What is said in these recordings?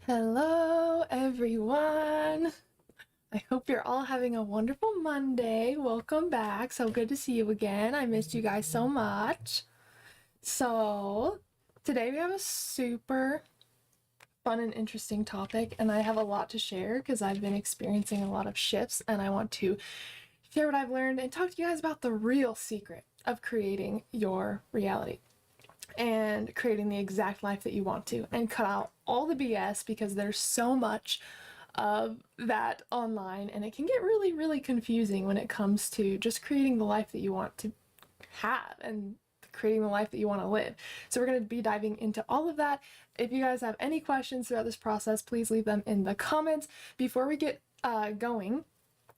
Hello, everyone. I hope you're all having a wonderful Monday. Welcome back. So good to see you again. I missed you guys so much. So today we have a super fun and interesting topic, and I have a lot to share because I've been experiencing a lot of shifts, and I want to share what I've learned and talk to you guys about the real secret of creating your reality and creating the exact life that you want to, and cut out all the BS because there's so much of that online and it can get really confusing when it comes to just creating the life that you want to have and creating the life that you want to live. So we're going to be diving into all of that. If you guys have any questions throughout this process, please leave them in the comments. Before we get going,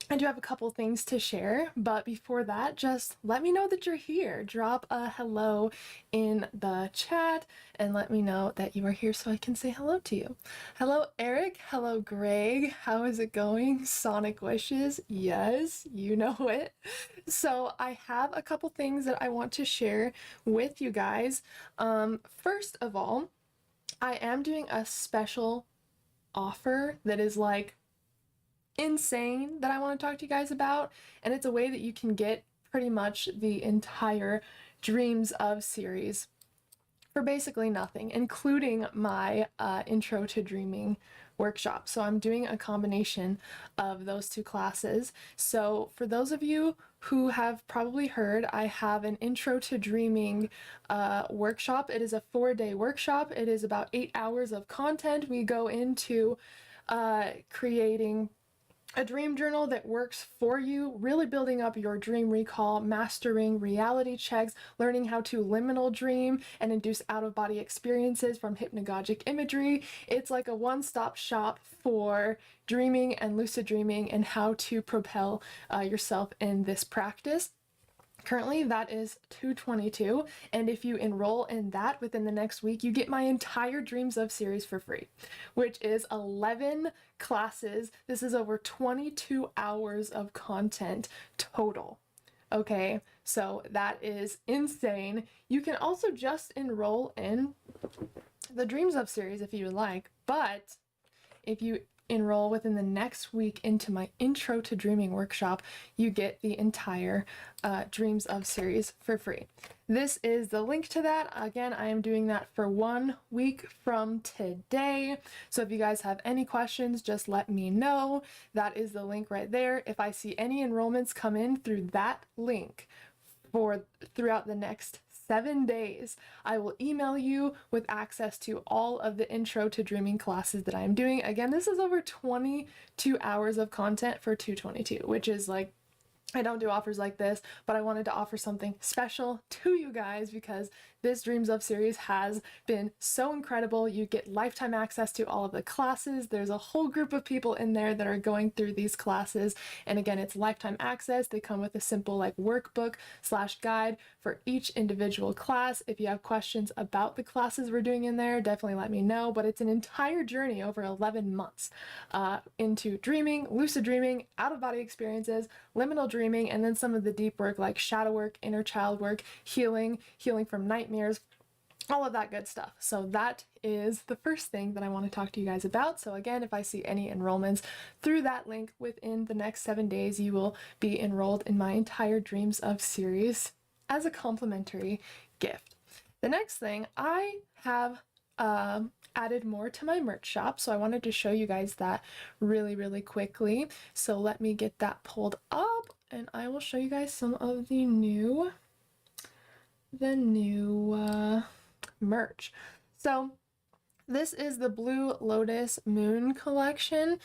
I do have a couple things to share, but before that, just let me know that you're here. Drop a hello in the chat and let me know that you are here so I can say hello to you. Hello, Eric. Hello, Greg. How is it going? Sonic wishes. Yes, you know it. So I have a couple things that I want to share with you guys. First of all, I am doing a special offer that is like insane that I want to talk to you guys about, and it's a way that you can get pretty much the entire Dreams of series for basically nothing, including my intro to dreaming workshop. So I'm doing a combination of those two classes. So for those of you who have probably heard, I have an intro to dreaming workshop. It is a 4-day workshop. It is about 8 hours of content. We go into creating a dream journal that works for you, really building up your dream recall, mastering reality checks, learning how to liminal dream and induce out-of-body experiences from hypnagogic imagery. It's like a one-stop shop for dreaming and lucid dreaming and how to propel yourself in this practice. Currently, that is $222, and if you enroll in that within the next week, you get my entire Dreams of series for free, which is 11 classes. This is over 22 hours of content total. Okay, so that is insane. You can also just enroll in the Dreams of series if you would like, but if you enroll within the next week into my intro to dreaming workshop, you get the entire Dreams of series for free. This is the link to that. Again, I am doing that for 1 week from today. So if you guys have any questions, just let me know. That is the link right there. If I see any enrollments come in through that link throughout the next 7 days, I will email you with access to all of the intro to dreaming classes that I'm doing. Again, this is over 22 hours of content for $222, which is like, I don't do offers like this, but I wanted to offer something special to you guys because this Dreams of series has been so incredible. You get lifetime access to all of the classes. There's a whole group of people in there that are going through these classes. And again, it's lifetime access. They come with a simple like workbook/guide for each individual class. If you have questions about the classes we're doing in there, definitely let me know. But it's an entire journey over 11 months into dreaming, lucid dreaming, out-of-body experiences, liminal dreaming, and then some of the deep work like shadow work, inner child work, healing from nightmares, all of that good stuff. So that is the first thing that I want to talk to you guys about. So again, if I see any enrollments through that link within the next 7 days, you will be enrolled in my entire Dreams of series as a complimentary gift. The next thing, I have added more to my merch shop, so I wanted to show you guys that really quickly. So let me get that pulled up and I will show you guys some of the new merch. So this is the Blue Lotus Moon collection.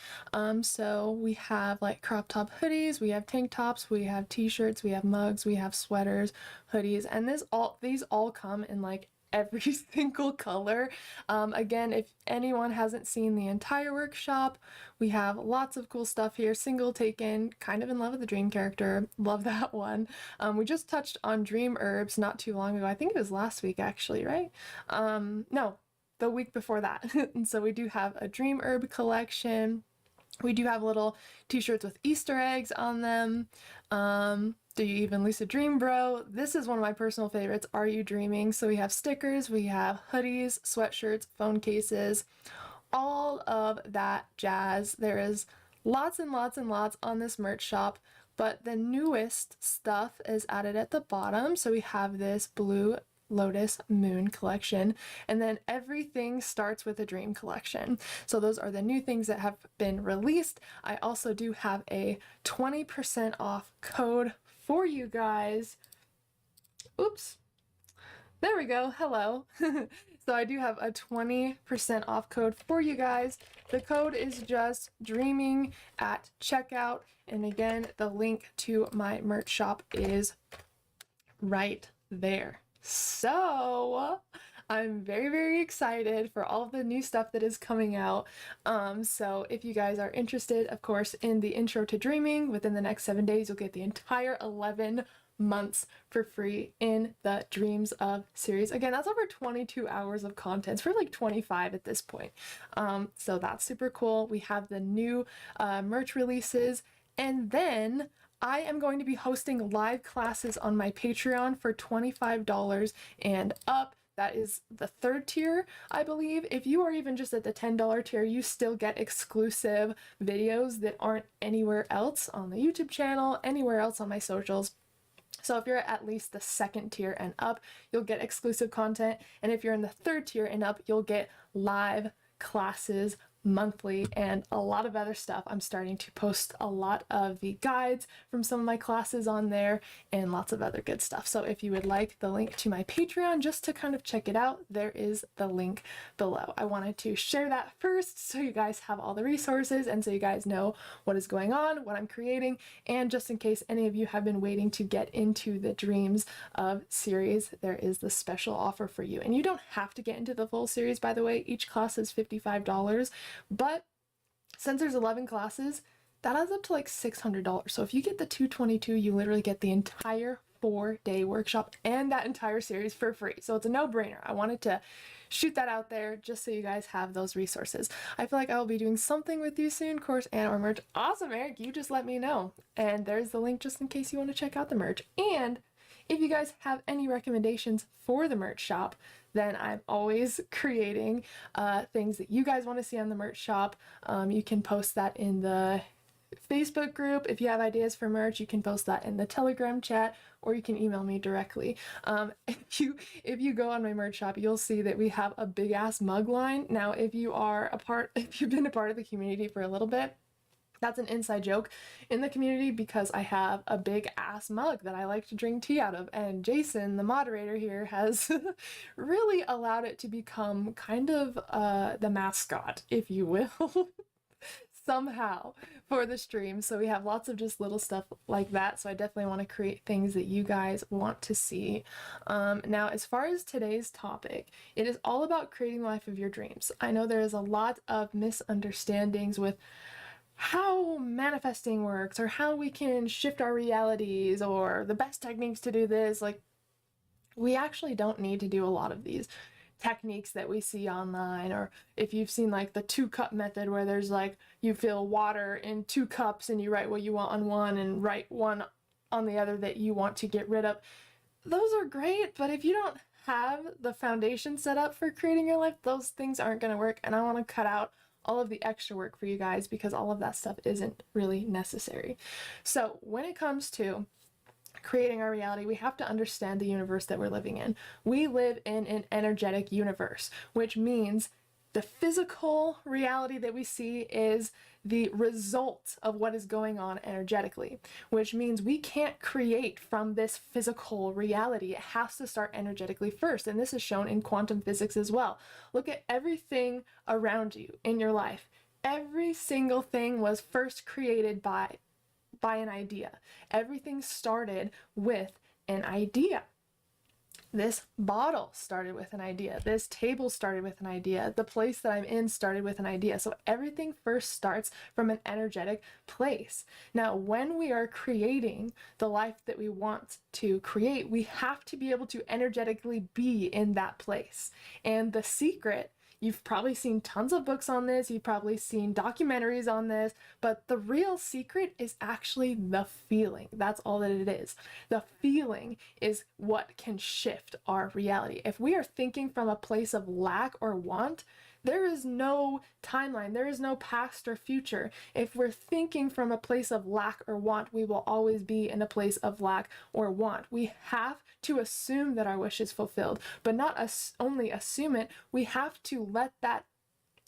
So we have like crop top hoodies, we have tank tops, we have t-shirts, we have mugs, we have sweaters, hoodies, and these all come in like every single color. Again, if anyone hasn't seen the entire workshop, we have lots of cool stuff here. Single taken, kind of in love with the dream character, love that one. We just touched on dream herbs not too long ago. I think it was last week actually, right? No, the week before that. And so we do have a dream herb collection. We do have little t-shirts with Easter eggs on them. Do you even lucid dream, bro? This is one of my personal favorites. Are you dreaming? So we have stickers, we have hoodies, sweatshirts, phone cases, all of that jazz. There is lots and lots and lots on this merch shop, but the newest stuff is added at the bottom. So we have this Blue Lotus Moon collection, and then everything starts with a dream collection. So those are the new things that have been released. I also do have a 20% off code for you guys. Oops. There we go. Hello. So I do have a 20% off code for you guys. The code is just dreaming at checkout. And again, the link to my merch shop is right there. So I'm very, very excited for all of the new stuff that is coming out. So if you guys are interested, of course, in the intro to dreaming, within the next 7 days, you'll get the entire 11 months for free in the Dreams of series. Again, that's over 22 hours of content. It's for like 25 at this point. So that's super cool. We have the new merch releases, and then I am going to be hosting live classes on my Patreon for $25 and up. That is the 3rd tier, I believe. If you are even just at the $10 tier, you still get exclusive videos that aren't anywhere else on the YouTube channel, anywhere else on my socials. So if you're at least the 2nd tier and up, you'll get exclusive content. And if you're in the 3rd tier and up, you'll get live classes monthly and a lot of other stuff. I'm starting to post a lot of the guides from some of my classes on there and lots of other good stuff. So if you would like the link to my Patreon just to kind of check it out, there is the link below. I wanted to share that first so you guys have all the resources and so you guys know what is going on, what I'm creating, and just in case any of you have been waiting to get into the Dreams of series, there is the special offer for you. And you don't have to get into the full series, by the way. Each class is $55. But since there's 11 classes, that adds up to like $600. So if you get the 222, you literally get the entire 4-day workshop and that entire series for free. So it's a no-brainer. I wanted to shoot that out there just so you guys have those resources. I feel like I will be doing something with you soon, course and or merch. Awesome, Eric. You just let me know. And there's the link just in case you want to check out the merch. And if you guys have any recommendations for the merch shop, then I'm always creating things that you guys want to see on the merch shop. You can post that in the Facebook group. If you have ideas for merch, you can post that in the Telegram chat, or you can email me directly. If you go on my merch shop, you'll see that we have a big ass mug line. Now, if you've been a part of the community for a little bit, that's an inside joke in the community because I have a big ass mug that I like to drink tea out of, and Jason, the moderator here, has really allowed it to become kind of the mascot, if you will, somehow for the stream. So we have lots of just little stuff like that. So I definitely want to create things that you guys want to see. Now, as far as today's topic, it is all about creating the life of your dreams. I know there is a lot of misunderstandings with how manifesting works or how we can shift our realities or the best techniques to do this. Like, we actually don't need to do a lot of these techniques that we see online, or if you've seen like the 2-cup method where there's like you fill water in 2 cups and you write what you want on one and write one on the other that you want to get rid of. Those are great, but if you don't have the foundation set up for creating your life, those things aren't going to work. And I want to cut out all of the extra work for you guys because all of that stuff isn't really necessary. So when it comes to creating our reality, we have to understand the universe that we're living in. We live in an energetic universe, which means the physical reality that we see is the result of what is going on energetically, which means we can't create from this physical reality. It has to start energetically first. And this is shown in quantum physics as well. Look at everything around you in your life. Every single thing was first created by an idea. Everything started with an idea. This bottle started with an idea. This table started with an idea. The place that I'm in started with an idea. So everything first starts from an energetic place. Now, when we are creating the life that we want to create, we have to be able to energetically be in that place. And the secret, you've probably seen tons of books on this, you've probably seen documentaries on this, but the real secret is actually the feeling. That's all that it is. The feeling is what can shift our reality. If we are thinking from a place of lack or want, There is no timeline. There is no past or future. If we're thinking from a place of lack or want, we will always be in a place of lack or want. We have to assume that our wish is fulfilled, but not only assume it, we have to let that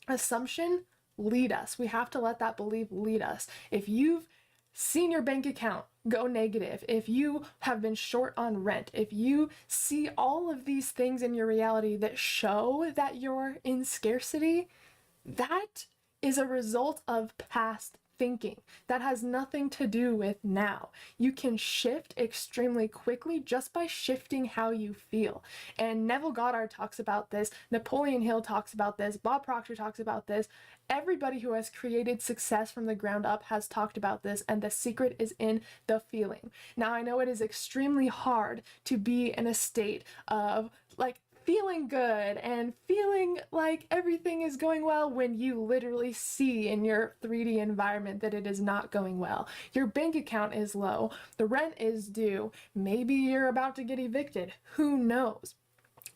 assumption lead us. We have to let that belief lead us. If you've seen your bank account go negative, if you have been short on rent, if you see all of these things in your reality that show that you're in scarcity, that is a result of past thinking. That has nothing to do with now. You can shift extremely quickly just by shifting how you feel. And Neville Goddard talks about this, Napoleon Hill talks about this, Bob Proctor talks about this. Everybody who has created success from the ground up has talked about this, and the secret is in the feeling. Now, I know it is extremely hard to be in a state of like feeling good and feeling like everything is going well when you literally see in your 3D environment that it is not going well. Your bank account is low, the rent is due, maybe you're about to get evicted, who knows?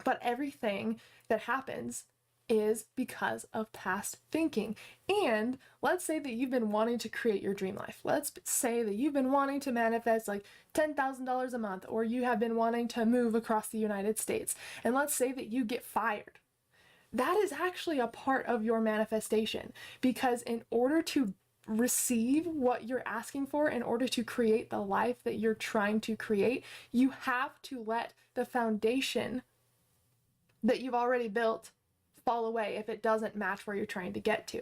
But everything that happens is because of past thinking. And let's say that you've been wanting to create your dream life. Let's say that you've been wanting to manifest like $10,000 a month, or you have been wanting to move across the United States. And let's say that you get fired. That is actually a part of your manifestation, because in order to receive what you're asking for, in order to create the life that you're trying to create, you have to let the foundation that you've already built fall away if it doesn't match where you're trying to get to,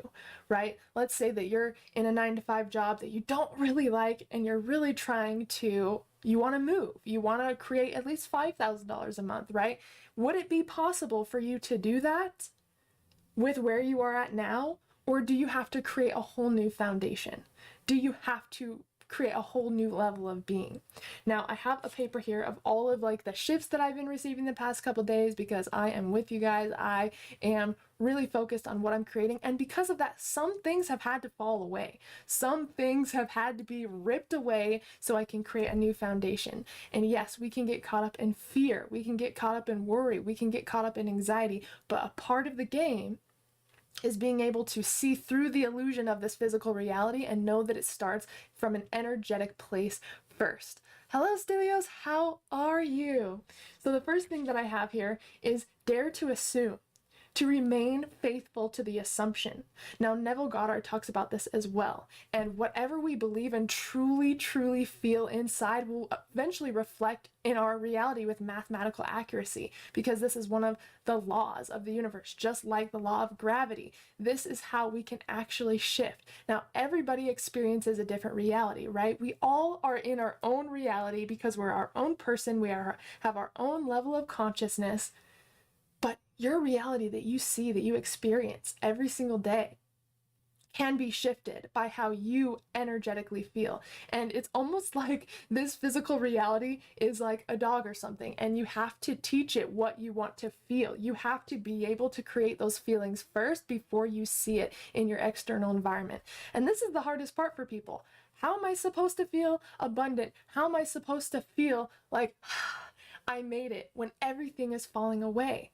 right? Let's say that you're in a 9-to-5 job that you don't really like, and you're really trying to, you want to move, you want to create at least $5,000 a month, right? Would it be possible for you to do that with where you are at now? Or do you have to create a whole new foundation? Do you have to create a whole new level of being? Now, I have a paper here of all of like the shifts that I've been receiving the past couple days, because I am with you guys. I am really focused on what I'm creating, and because of that, some things have had to fall away. Some things have had to be ripped away so I can create a new foundation. And yes, we can get caught up in fear, we can get caught up in worry, we can get caught up in anxiety, but a part of the game is being able to see through the illusion of this physical reality and know that it starts from an energetic place first. Hello, Stelios, how are you? So the first thing that I have here is dare to assume, to remain faithful to the assumption. Now, Neville Goddard talks about this as well. And whatever we believe and truly feel inside will eventually reflect in our reality with mathematical accuracy, because this is one of the laws of the universe, just like the law of gravity. This is how we can actually shift. Now, everybody experiences a different reality, right? We all are in our own reality because we're our own person. We have our own level of consciousness. But your reality that you see, that you experience every single day, can be shifted by how you energetically feel. And it's almost like this physical reality is like a dog or something, and you have to teach it what you want to feel. You have to be able to create those feelings first before you see it in your external environment. And this is the hardest part for people. How am I supposed to feel abundant? How am I supposed to feel like I made it when everything is falling away?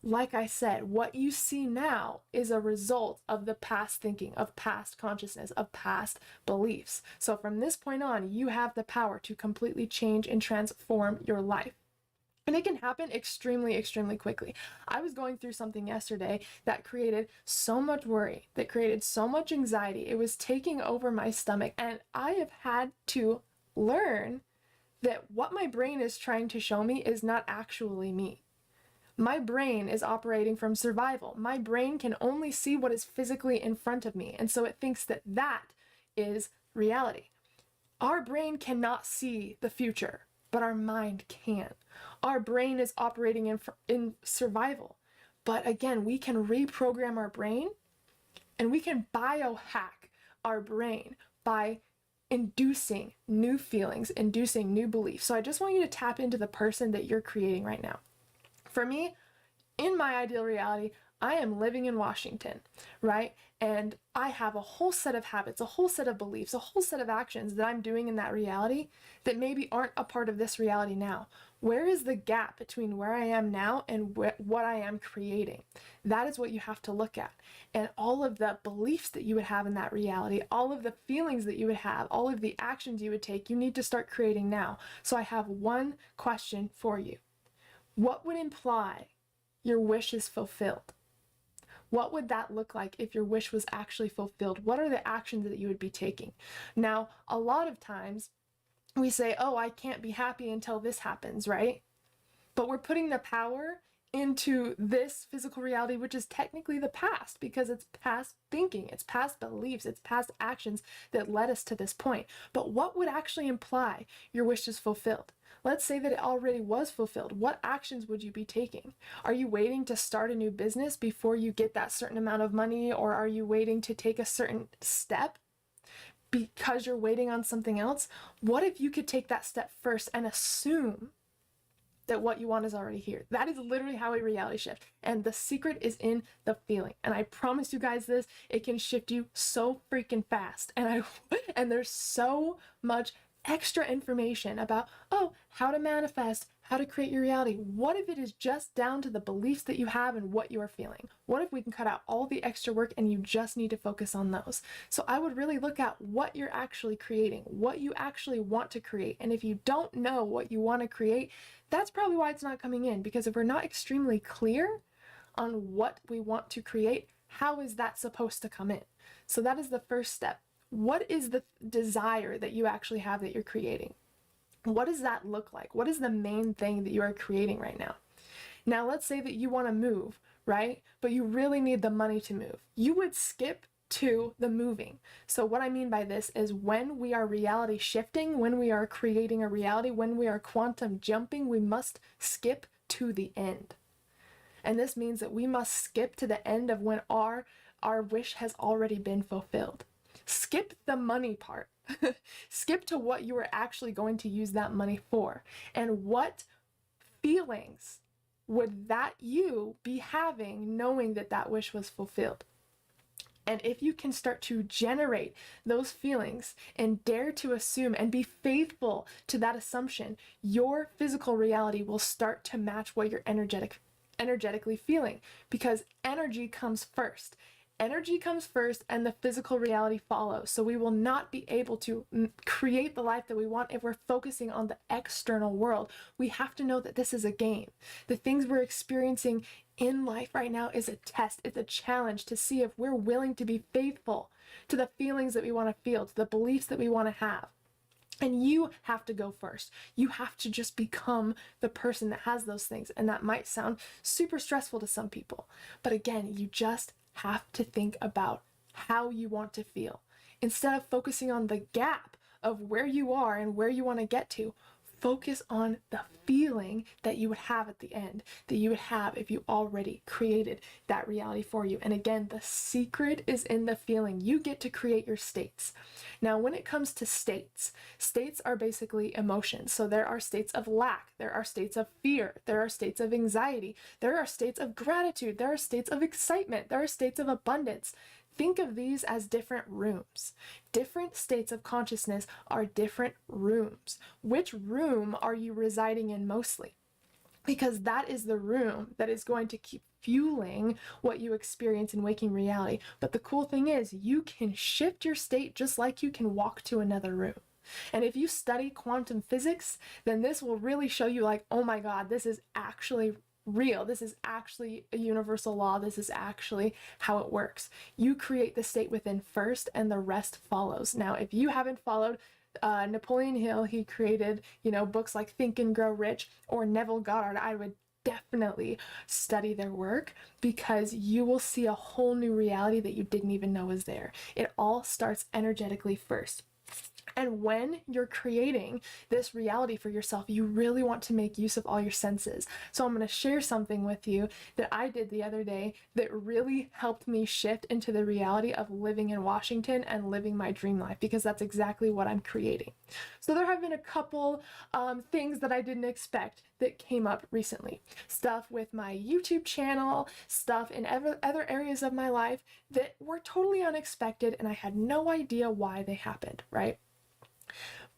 Like I said, what you see now is a result of the past thinking, of past consciousness, of past beliefs. So from this point on, you have the power to completely change and transform your life. And it can happen extremely quickly. I was going through something yesterday that created so much worry, that created so much anxiety. It was taking over my stomach, and I have had to learn that what my brain is trying to show me is not actually me. My brain is operating from survival. My brain can only see what is physically in front of me, and so it thinks that that is reality. Our brain cannot see the future, but our mind can. Our brain is operating in survival. But again, we can reprogram our brain, and we can biohack our brain by inducing new feelings, inducing new beliefs. So I just want you to tap into the person that you're creating right now. For me, in my ideal reality, I am living in Washington, right? And I have a whole set of habits, a whole set of beliefs, a whole set of actions that I'm doing in that reality that maybe aren't a part of this reality now. Where is the gap between where I am now and what I am creating? That is what you have to look at. And all of the beliefs that you would have in that reality, all of the feelings that you would have, all of the actions you would take, you need to start creating now. So I have one question for you. What would imply your wish is fulfilled? What would that look like if your wish was actually fulfilled? What are the actions that you would be taking? Now, a lot of times we say, oh, I can't be happy until this happens, right? But we're putting the power into this physical reality, which is technically the past, because it's past thinking, it's past beliefs, it's past actions that led us to this point. But what would actually imply your wish is fulfilled? Let's say that it already was fulfilled. What actions would you be taking? Are you waiting to start a new business before you get that certain amount of money, or are you waiting to take a certain step because you're waiting on something else? What if you could take that step first and assume that what you want is already here? That is literally how a reality shift. And the secret is in the feeling. And I promise you guys this, it can shift you so freaking fast. And there's so much extra information about, oh, how to manifest, how to create your reality. What if it is just down to the beliefs that you have and what you are feeling? What if we can cut out all the extra work and you just need to focus on those? So I would really look at what you're actually creating, what you actually want to create. And if you don't know what you want to create, that's probably why it's not coming in, because if we're not extremely clear on what we want to create, how is that supposed to come in? So that is the first step. What is the desire that you actually have that you're creating? What does that look like? What is the main thing that you are creating right now? Now, let's say that you want to move, right? But you really need the money to move. You would skip to the moving. So what I mean by this is when we are reality shifting, when we are creating a reality, when we are quantum jumping, we must skip to the end. And this means that we must skip to the end of when our wish has already been fulfilled. Skip the money part. Skip to what you are actually going to use that money for. And what feelings would that you be having knowing that that wish was fulfilled? And if you can start to generate those feelings and dare to assume and be faithful to that assumption, your physical reality will start to match what you're energetically feeling, because energy comes first. Energy comes first and the physical reality follows. So we will not be able to create the life that we want if we're focusing on the external world. We have to know that this is a game. The things we're experiencing in life right now is a test. It's a challenge to see if we're willing to be faithful to the feelings that we want to feel, to the beliefs that we want to have. And you have to go first. You have to just become the person that has those things. And that might sound super stressful to some people. But again, you just have to think about how you want to feel. Instead of focusing on the gap of where you are and where you want to get to, focus on the feeling that you would have at the end, that you would have if you already created that reality for you. And again, the secret is in the feeling. You get to create your states. Now, when it comes to states, states are basically emotions. So there are states of lack, there are states of fear, there are states of anxiety, there are states of gratitude, there are states of excitement, there are states of abundance. Think of these as different rooms. Different states of consciousness are different rooms. Which room are you residing in mostly? Because that is the room that is going to keep fueling what you experience in waking reality. But the cool thing is you can shift your state just like you can walk to another room. And if you study quantum physics, then this will really show you like, oh my God, this is actually real. This is actually a universal law. This is actually how it works. You create the state within first and the rest follows. Now, if you haven't followed Napoleon Hill, he created, books like Think and Grow Rich, or Neville Goddard, I would definitely study their work, because you will see a whole new reality that you didn't even know was there. It all starts energetically first. And when you're creating this reality for yourself, you really want to make use of all your senses. So I'm going to share something with you that I did the other day that really helped me shift into the reality of living in Washington and living my dream life, because that's exactly what I'm creating. So there have been a couple things that I didn't expect that came up recently. Stuff with my YouTube channel, stuff in other areas of my life that were totally unexpected, and I had no idea why they happened, right?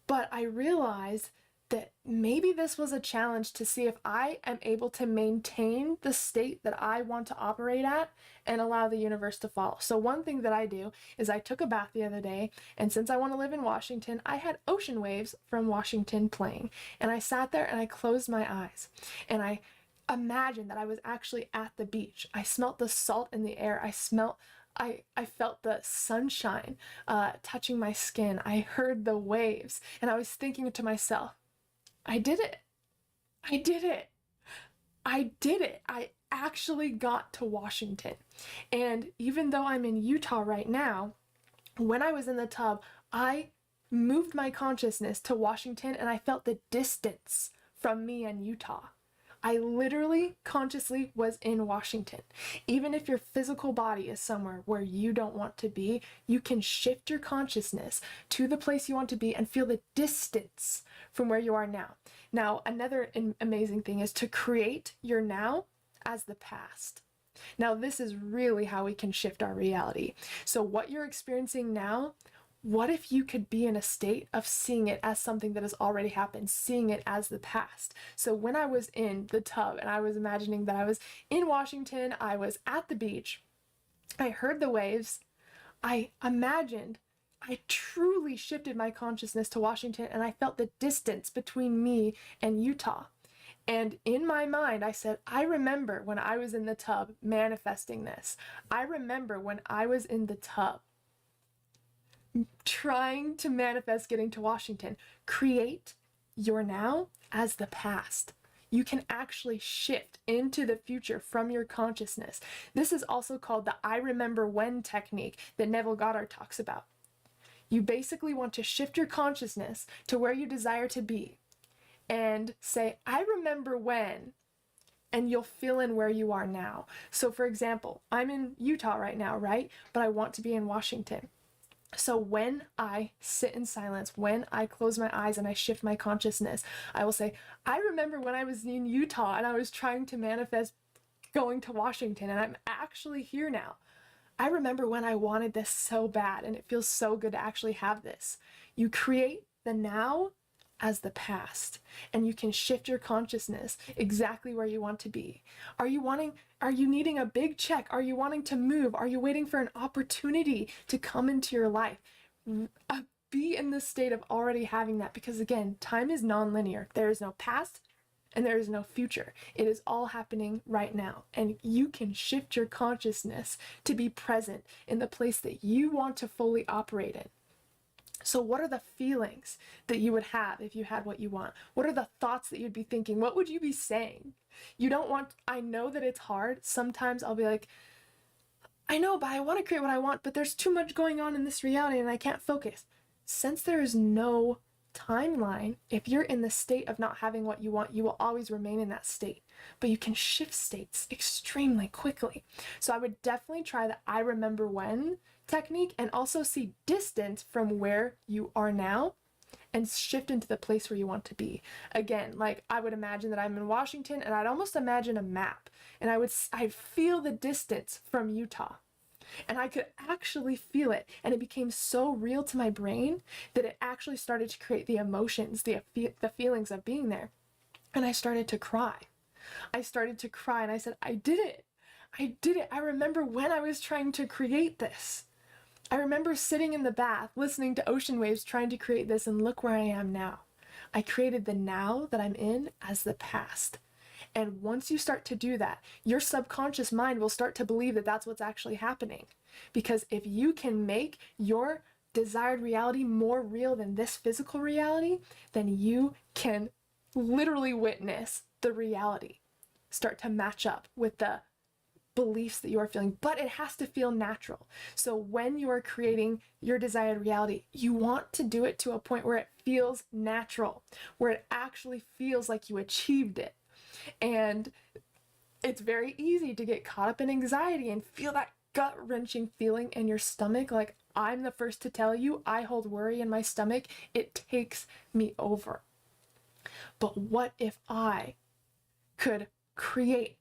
But I realized that maybe this was a challenge to see if I am able to maintain the state that I want to operate at and allow the universe to follow. So one thing that I do is I took a bath the other day, and since I want to live in Washington, I had ocean waves from Washington playing. And I sat there and I closed my eyes and I imagined that I was actually at the beach. I smelt the salt in the air. I felt the sunshine touching my skin. I heard the waves, and I was thinking to myself, I did it. I did it. I did it. I actually got to Washington. And even though I'm in Utah right now, when I was in the tub, I moved my consciousness to Washington, and I felt the distance from me and Utah. I literally consciously was in Washington. Even if your physical body is somewhere where you don't want to be, you can shift your consciousness to the place you want to be and feel the distance from where you are now. Now, another amazing thing is to create your now as the past. Now, this is really how we can shift our reality. So what you're experiencing now, what if you could be in a state of seeing it as something that has already happened, seeing it as the past? So when I was in the tub and I was imagining that I was in Washington, I was at the beach, I heard the waves, I imagined, I truly shifted my consciousness to Washington, and I felt the distance between me and Utah. And in my mind, I said, I remember when I was in the tub manifesting this. I remember when I was in the tub trying to manifest getting to Washington. Create your now as the past. You can actually shift into the future from your consciousness. This is also called the I remember when technique that Neville Goddard talks about. You basically want to shift your consciousness to where you desire to be and say, I remember when, and you'll fill in where you are now. So for example, I'm in Utah right now, right? But I want to be in Washington. So when I sit in silence, when I close my eyes and I shift my consciousness, I will say, I remember when I was in Utah and I was trying to manifest going to Washington, and I'm actually here now. I remember when I wanted this so bad, and it feels so good to actually have this. You create the now as the past, and you can shift your consciousness exactly where you want to be. Are you needing a big check? Are you wanting to move? Are you waiting for an opportunity to come into your life? Be in the state of already having that, because again, time is non-linear. There is no past and there is no future. It is all happening right now, and you can shift your consciousness to be present in the place that you want to fully operate in. So what are the feelings that you would have if you had what you want? What are the thoughts that you'd be thinking? What would you be saying? I know that it's hard. Sometimes I'll be like, I know, but I want to create what I want, but there's too much going on in this reality and I can't focus. Since there is no timeline, if you're in the state of not having what you want, you will always remain in that state. But you can shift states extremely quickly. So I would definitely try the I remember when technique, and also see distance from where you are now and shift into the place where you want to be. Again, like I would imagine that I'm in Washington, and I'd almost imagine a map, and I'd feel the distance from Utah, and I could actually feel it, and it became so real to my brain that it actually started to create the emotions, the feelings of being there. And I started to cry. And I said, I did it. I did it. I remember when I was trying to create this. I remember sitting in the bath, listening to ocean waves, trying to create this, and look where I am now. I created the now that I'm in as the past. And once you start to do that, your subconscious mind will start to believe that that's what's actually happening. Because if you can make your desired reality more real than this physical reality, then you can literally witness the reality start to match up with the beliefs that you are feeling, but it has to feel natural. So when you are creating your desired reality, you want to do it to a point where it feels natural, where it actually feels like you achieved it. And it's very easy to get caught up in anxiety and feel that gut-wrenching feeling in your stomach, like, I'm the first to tell you, I hold worry in my stomach. It takes me over. But what if I could create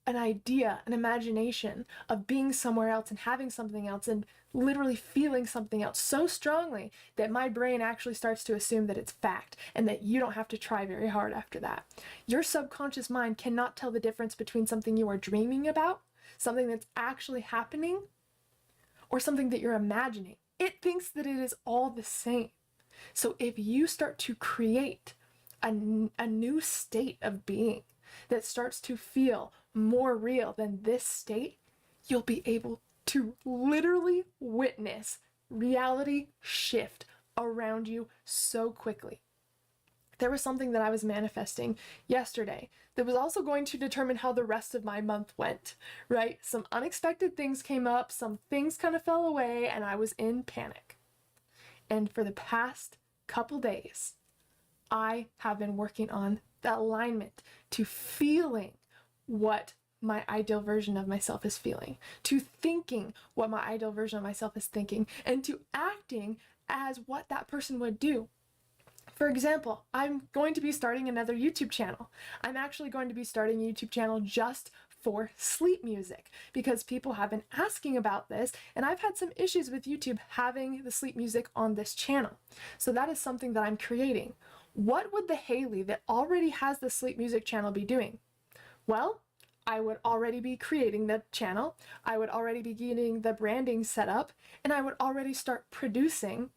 an idea, an imagination of being somewhere else and having something else and literally feeling something else so strongly that my brain actually starts to assume that it's fact and that you don't have to try very hard after that. Your subconscious mind cannot tell the difference between something you are dreaming about, something that's actually happening, or something that you're imagining. It thinks that it is all the same. So if you start to create a new state of being that starts to feel more real than this state, you'll be able to literally witness reality shift around you so quickly. There was something that I was manifesting yesterday that was also going to determine how the rest of my month went, right? Some unexpected things came up, some things kind of fell away, and I was in panic. And for the past couple days, I have been working on the alignment to feeling what my ideal version of myself is feeling, to thinking what my ideal version of myself is thinking, and to acting as what that person would do. For example, I'm going to be starting another YouTube channel. I'm actually going to be starting a YouTube channel just for sleep music because people have been asking about this, and I've had some issues with YouTube having the sleep music on this channel. So that is something that I'm creating. What would the Haylee that already has the sleep music channel be doing? Well, I would already be creating the channel, I would already be getting the branding set up, and I would already start producing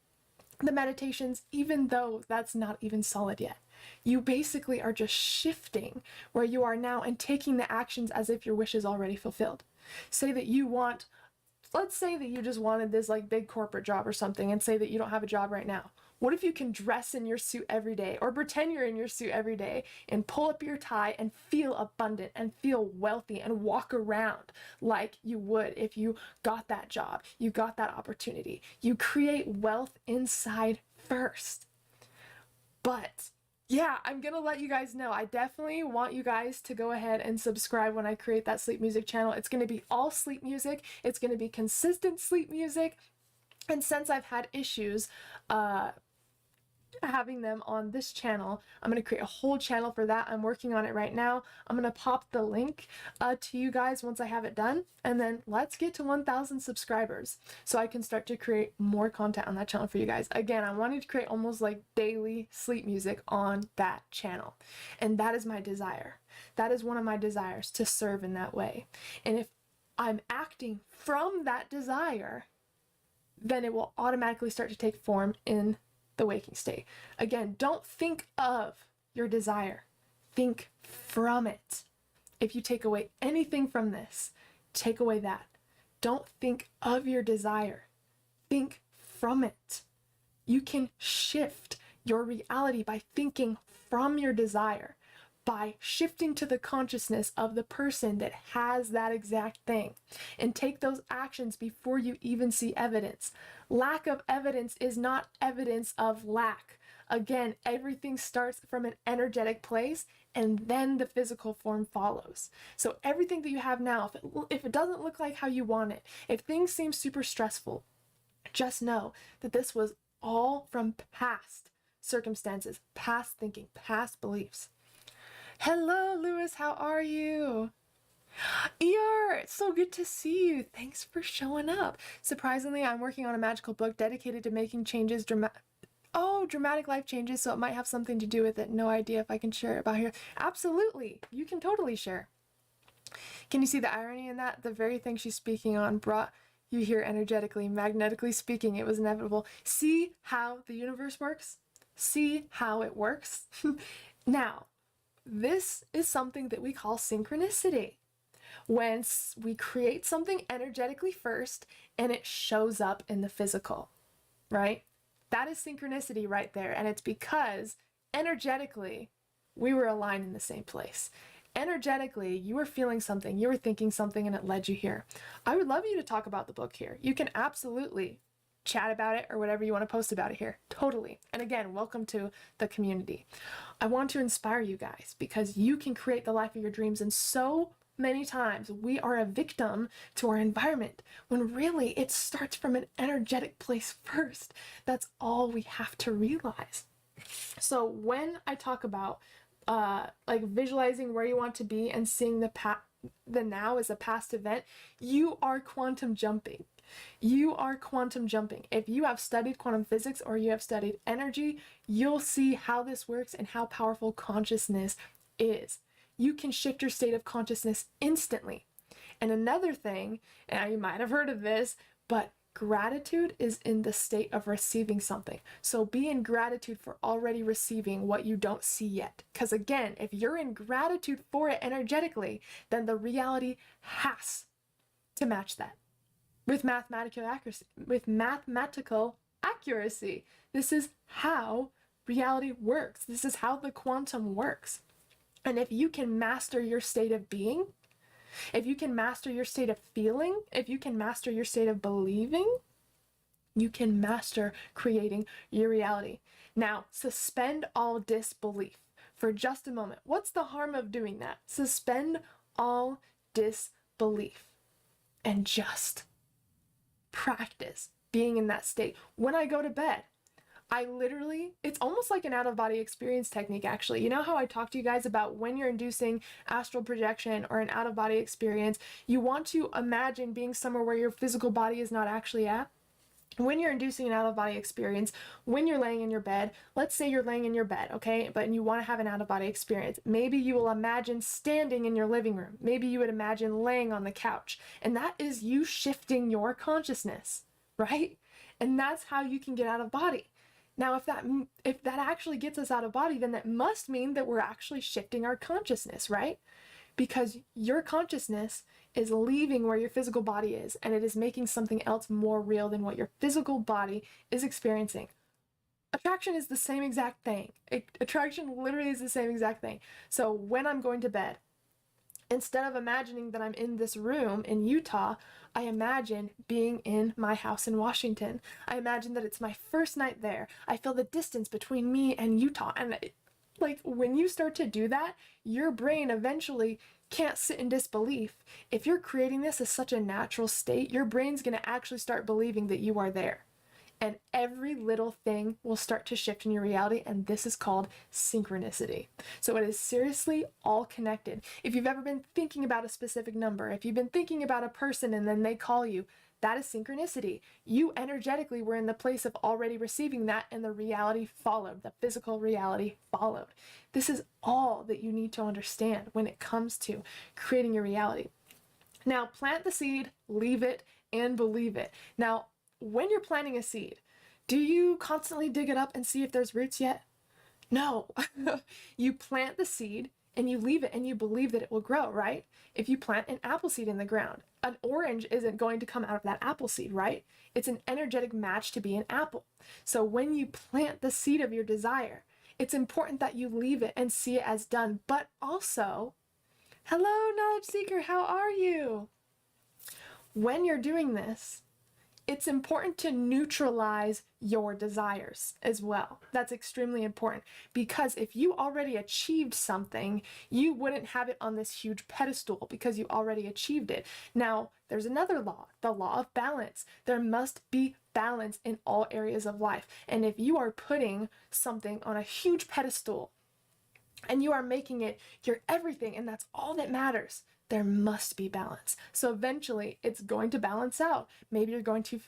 the meditations, even though that's not even solid yet. You basically are just shifting where you are now and taking the actions as if your wish is already fulfilled. Say that you want, let's say that you just wanted this like big corporate job or something, and say that you don't have a job right now. What if you can dress in your suit every day or pretend you're in your suit every day and pull up your tie and feel abundant and feel wealthy and walk around like you would if you got that job, you got that opportunity. You create wealth inside first. But yeah, I'm gonna let you guys know, I definitely want you guys to go ahead and subscribe when I create that sleep music channel. It's gonna be all sleep music. It's gonna be consistent sleep music. And since I've had issues having them on this channel, I'm going to create a whole channel for that. I'm working on it right now. I'm going to pop the link to you guys once I have it done, and then let's get to 1,000 subscribers so I can start to create more content on that channel for you guys. Again, I'm wanting to create almost like daily sleep music on that channel, and that is my desire. That is one of my desires, to serve in that way. And if I'm acting from that desire, then it will automatically start to take form in the waking state. Again, don't think of your desire. Think from it. If you take away anything from this, take away that. Don't think of your desire. Think from it. You can shift your reality by thinking from your desire, by shifting to the consciousness of the person that has that exact thing, and take those actions before you even see evidence. Lack of evidence is not evidence of lack. Again, everything starts from an energetic place, and then the physical form follows. So everything that you have now, if it doesn't look like how you want it, if things seem super stressful, just know that this was all from past circumstances, past thinking, past beliefs. Hello, Lewis, how are you? ER, it's so good to see you. Thanks for showing up. Surprisingly, I'm working on a magical book dedicated to making changes, dramatic life changes, so it might have something to do with it. No idea if I can share it about here. Absolutely, you can totally share. Can you see the irony in that? The very thing she's speaking on brought you here energetically, magnetically speaking. It was inevitable. See how the universe works? See how it works? Now, this is something that we call synchronicity. When we create something energetically first and it shows up in the physical, right? That is synchronicity right there. And it's because energetically, we were aligned in the same place. Energetically, you were feeling something, you were thinking something, and it led you here. I would love you to talk about the book here. You can absolutely chat about it or whatever you want to post about it here. Totally. And again, welcome to the community. I want to inspire you guys because you can create the life of your dreams in so many times we are a victim to our environment when really it starts from an energetic place first. That's all we have to realize. So when I talk about like visualizing where you want to be and seeing the now as a past event, you are quantum jumping. You are quantum jumping. If you have studied quantum physics or you have studied energy, you'll see how this works and how powerful consciousness is. You can shift your state of consciousness instantly. And another thing, and you might have heard of this, but gratitude is in the state of receiving something. So be in gratitude for already receiving what you don't see yet. Because again, if you're in gratitude for it energetically, then the reality has to match that with mathematical accuracy. This is how reality works. This is how the quantum works. And if you can master your state of being, if you can master your state of feeling, if you can master your state of believing, you can master creating your reality. Now, suspend all disbelief for just a moment. What's the harm of doing that? Suspend all disbelief and just practice being in that state. When I go to bed, it's almost like an out-of-body experience technique, actually. You know how I talked to you guys about when you're inducing astral projection or an out-of-body experience, you want to imagine being somewhere where your physical body is not actually at? When you're inducing an out-of-body experience, when you're laying in your bed, let's say you're laying in your bed, okay, but you want to have an out-of-body experience. Maybe you will imagine standing in your living room. Maybe you would imagine laying on the couch. And that is you shifting your consciousness, right? And that's how you can get out of body. Now, if that actually gets us out of body, then that must mean that we're actually shifting our consciousness, right? Because your consciousness is leaving where your physical body is, and it is making something else more real than what your physical body is experiencing. Attraction is the same exact thing. Attraction literally is the same exact thing. So when I'm going to bed, instead of imagining that I'm in this room in Utah, I imagine being in my house in Washington. I imagine that it's my first night there. I feel the distance between me and Utah. And like when you start to do that, your brain eventually can't sit in disbelief. If you're creating this as such a natural state, your brain's going to actually start believing that you are there. And every little thing will start to shift in your reality, and this is called synchronicity. So it is seriously all connected. If you've ever been thinking about a specific number, if you've been thinking about a person and then they call you, that is synchronicity. You energetically were in the place of already receiving that, and the reality followed. The physical reality followed. This is all that you need to understand when it comes to creating your reality. Now, plant the seed, leave it, and believe it. Now, when you're planting a seed, do you constantly dig it up and see if there's roots yet? No. You plant the seed and you leave it and you believe that it will grow, right? If you plant an apple seed in the ground, an orange isn't going to come out of that apple seed, right? It's an energetic match to be an apple. So when you plant the seed of your desire, it's important that you leave it and see it as done. But also, hello, knowledge seeker, how are you? When you're doing this, it's important to neutralize your desires as well. That's extremely important, because if you already achieved something, you wouldn't have it on this huge pedestal because you already achieved it. Now, there's another law, the law of balance. There must be balance in all areas of life. And if you are putting something on a huge pedestal and you are making it your everything, and that's all that matters, there must be balance. So eventually it's going to balance out. Maybe you're going to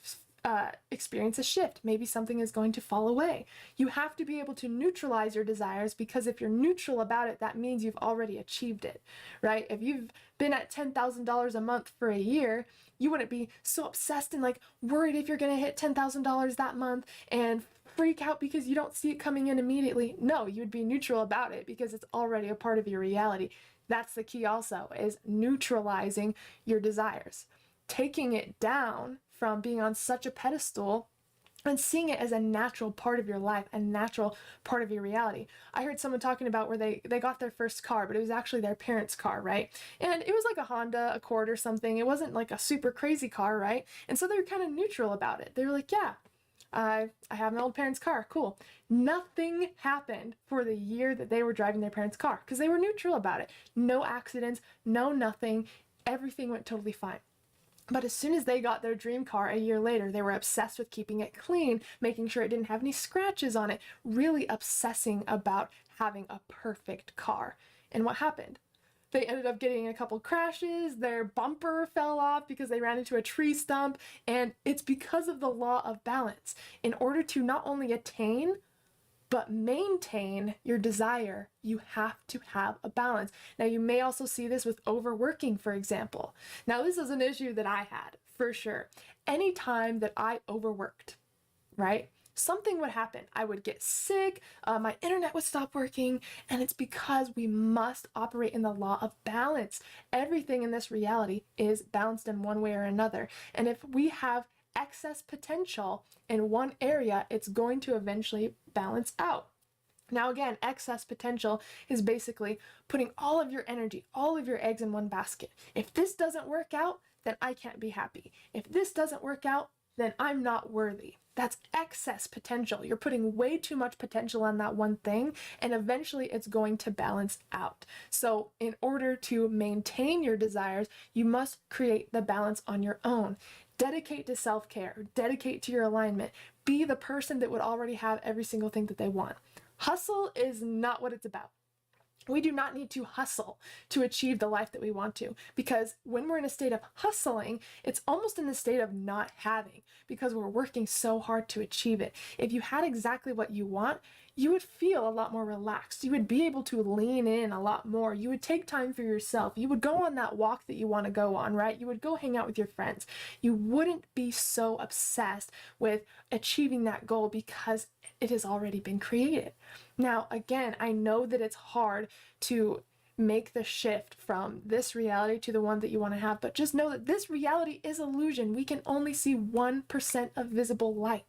experience a shift. Maybe something is going to fall away. You have to be able to neutralize your desires, because if you're neutral about it, that means you've already achieved it, right? If you've been at $10,000 a month for a year, you wouldn't be so obsessed and like worried if you're going to hit $10,000 that month and freak out because you don't see it coming in immediately. No, you'd be neutral about it because it's already a part of your reality. That's the key also, is neutralizing your desires, taking it down from being on such a pedestal and seeing it as a natural part of your life, a natural part of your reality. I heard someone talking about where they got their first car, but it was actually their parents' car, right? And it was like a Honda Accord or something. It wasn't like a super crazy car, right? And so they were kind of neutral about it. They were like, yeah, I have my old parents' car, cool. Nothing happened for the year that they were driving their parents' car because they were neutral about it. No accidents, no nothing, everything went totally fine. But as soon as they got their dream car a year later, they were obsessed with keeping it clean, making sure it didn't have any scratches on it, really obsessing about having a perfect car. And what happened? They ended up getting a couple crashes, their bumper fell off because they ran into a tree stump, and it's because of the law of balance. In order to not only attain, but maintain your desire, you have to have a balance. Now, you may also see this with overworking, for example. Now, this is an issue that I had, for sure. Anytime that I overworked, right, something would happen. I would get sick, my internet would stop working, and it's because we must operate in the law of balance. Everything in this reality is balanced in one way or another. And if we have excess potential in one area, it's going to eventually balance out. Now again, excess potential is basically putting all of your energy, all of your eggs in one basket. If this doesn't work out, then I can't be happy. If this doesn't work out, then I'm not worthy. That's excess potential. You're putting way too much potential on that one thing, and eventually it's going to balance out. So in order to maintain your desires, you must create the balance on your own. Dedicate to self-care, dedicate to your alignment, be the person that would already have every single thing that they want. Hustle is not what it's about. We do not need to hustle to achieve the life that we want to, because when we're in a state of hustling, it's almost in the state of not having, because we're working so hard to achieve it. If you had exactly what you want, you would feel a lot more relaxed. You would be able to lean in a lot more. You would take time for yourself. You would go on that walk that you want to go on, right? You would go hang out with your friends. You wouldn't be so obsessed with achieving that goal because it has already been created. Now, again, I know that it's hard to make the shift from this reality to the one that you want to have, but just know that this reality is illusion. We can only see 1% of visible light.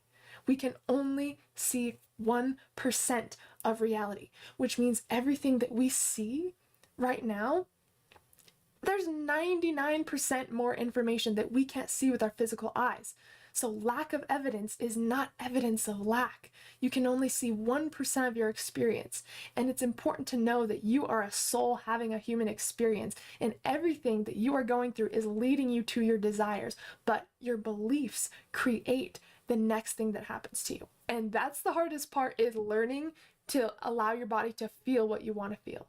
We can only see 1% of reality, which means everything that we see right now, there's 99% more information that we can't see with our physical eyes. So lack of evidence is not evidence of lack. You can only see 1% of your experience. And it's important to know that you are a soul having a human experience, and everything that you are going through is leading you to your desires, but your beliefs create the next thing that happens to you. And that's the hardest part, is learning to allow your body to feel what you want to feel.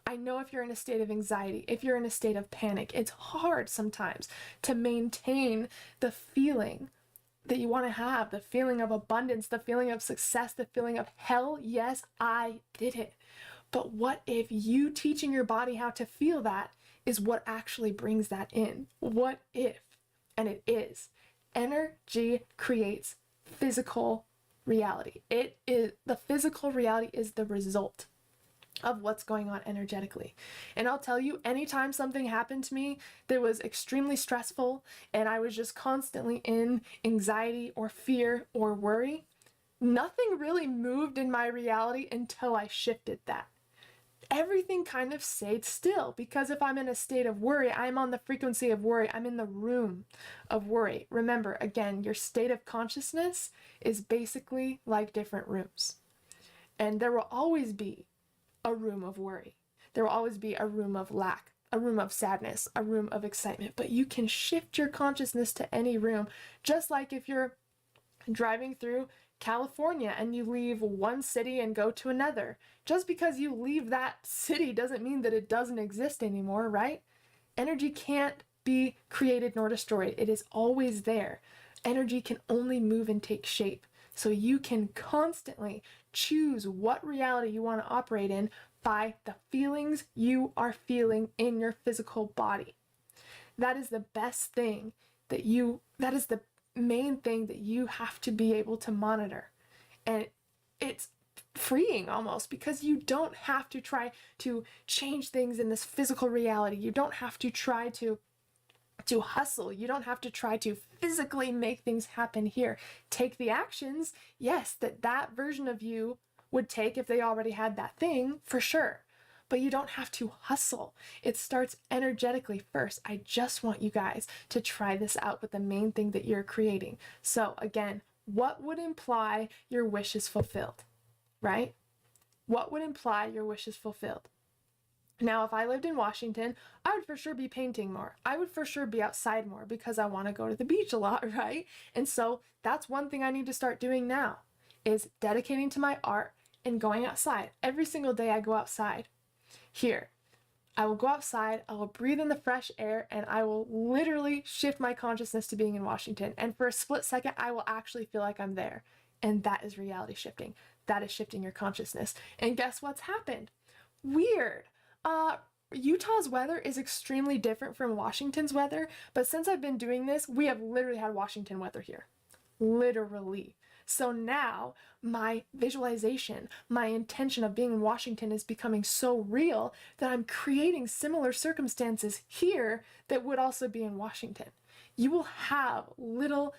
I know if you're in a state of anxiety, if you're in a state of panic, it's hard sometimes to maintain the feeling that you want to have, the feeling of abundance, the feeling of success, the feeling of hell yes, I did it. But what if you teaching your body how to feel that is what actually brings that in? What if, and it is, energy creates physical reality. It is, the physical reality is the result of what's going on energetically. And I'll tell you, anytime something happened to me that was extremely stressful and I was just constantly in anxiety or fear or worry, nothing really moved in my reality until I shifted that. Everything kind of stayed still, because if I'm in a state of worry, I'm on the frequency of worry. I'm in the room of worry. Remember, again, your state of consciousness is basically like different rooms. And there will always be a room of worry. There will always be a room of lack, a room of sadness, a room of excitement, but you can shift your consciousness to any room. Just like if you're driving through California and you leave one city and go to another. Just because you leave that city doesn't mean that it doesn't exist anymore, right? Energy can't be created nor destroyed. It is always there. Energy can only move and take shape. So you can constantly choose what reality you want to operate in by the feelings you are feeling in your physical body. That is the best thing that is the main thing that you have to be able to monitor. And it's freeing almost, because you don't have to try to change things in this physical reality. You don't have to try to hustle. You don't have to try to physically make things happen here. Take the actions, yes, that version of you would take if they already had that thing, for sure. But you don't have to hustle. It starts energetically first. I just want you guys to try this out with the main thing that you're creating. So again, what would imply your wish is fulfilled, right? What would imply your wish is fulfilled? Now, if I lived in Washington, I would for sure be painting more. I would for sure be outside more because I want to go to the beach a lot, right? And so that's one thing I need to start doing now, is dedicating to my art and going outside. Every single day I go outside. Here, I will go outside, I will breathe in the fresh air, and I will literally shift my consciousness to being in Washington. And for a split second, I will actually feel like I'm there. And that is reality shifting. That is shifting your consciousness. And guess what's happened? Weird. Utah's weather is extremely different from Washington's weather, but since I've been doing this, we have literally had Washington weather here. Literally. So now my visualization, my intention of being in Washington is becoming so real that I'm creating similar circumstances here that would also be in Washington. You will have little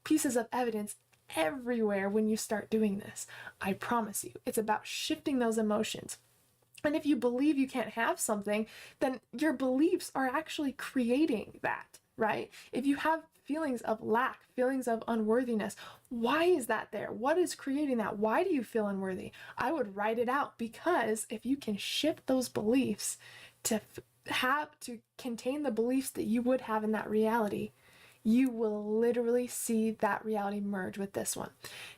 pieces of evidence everywhere when you start doing this. I promise you. It's about shifting those emotions. And if you believe you can't have something, then your beliefs are actually creating that, right? If you have feelings of lack, feelings of unworthiness, why is that there? What is creating that? Why do you feel unworthy? I would write it out, because if you can shift those beliefs to contain the beliefs that you would have in that reality, you will literally see that reality merge with this one.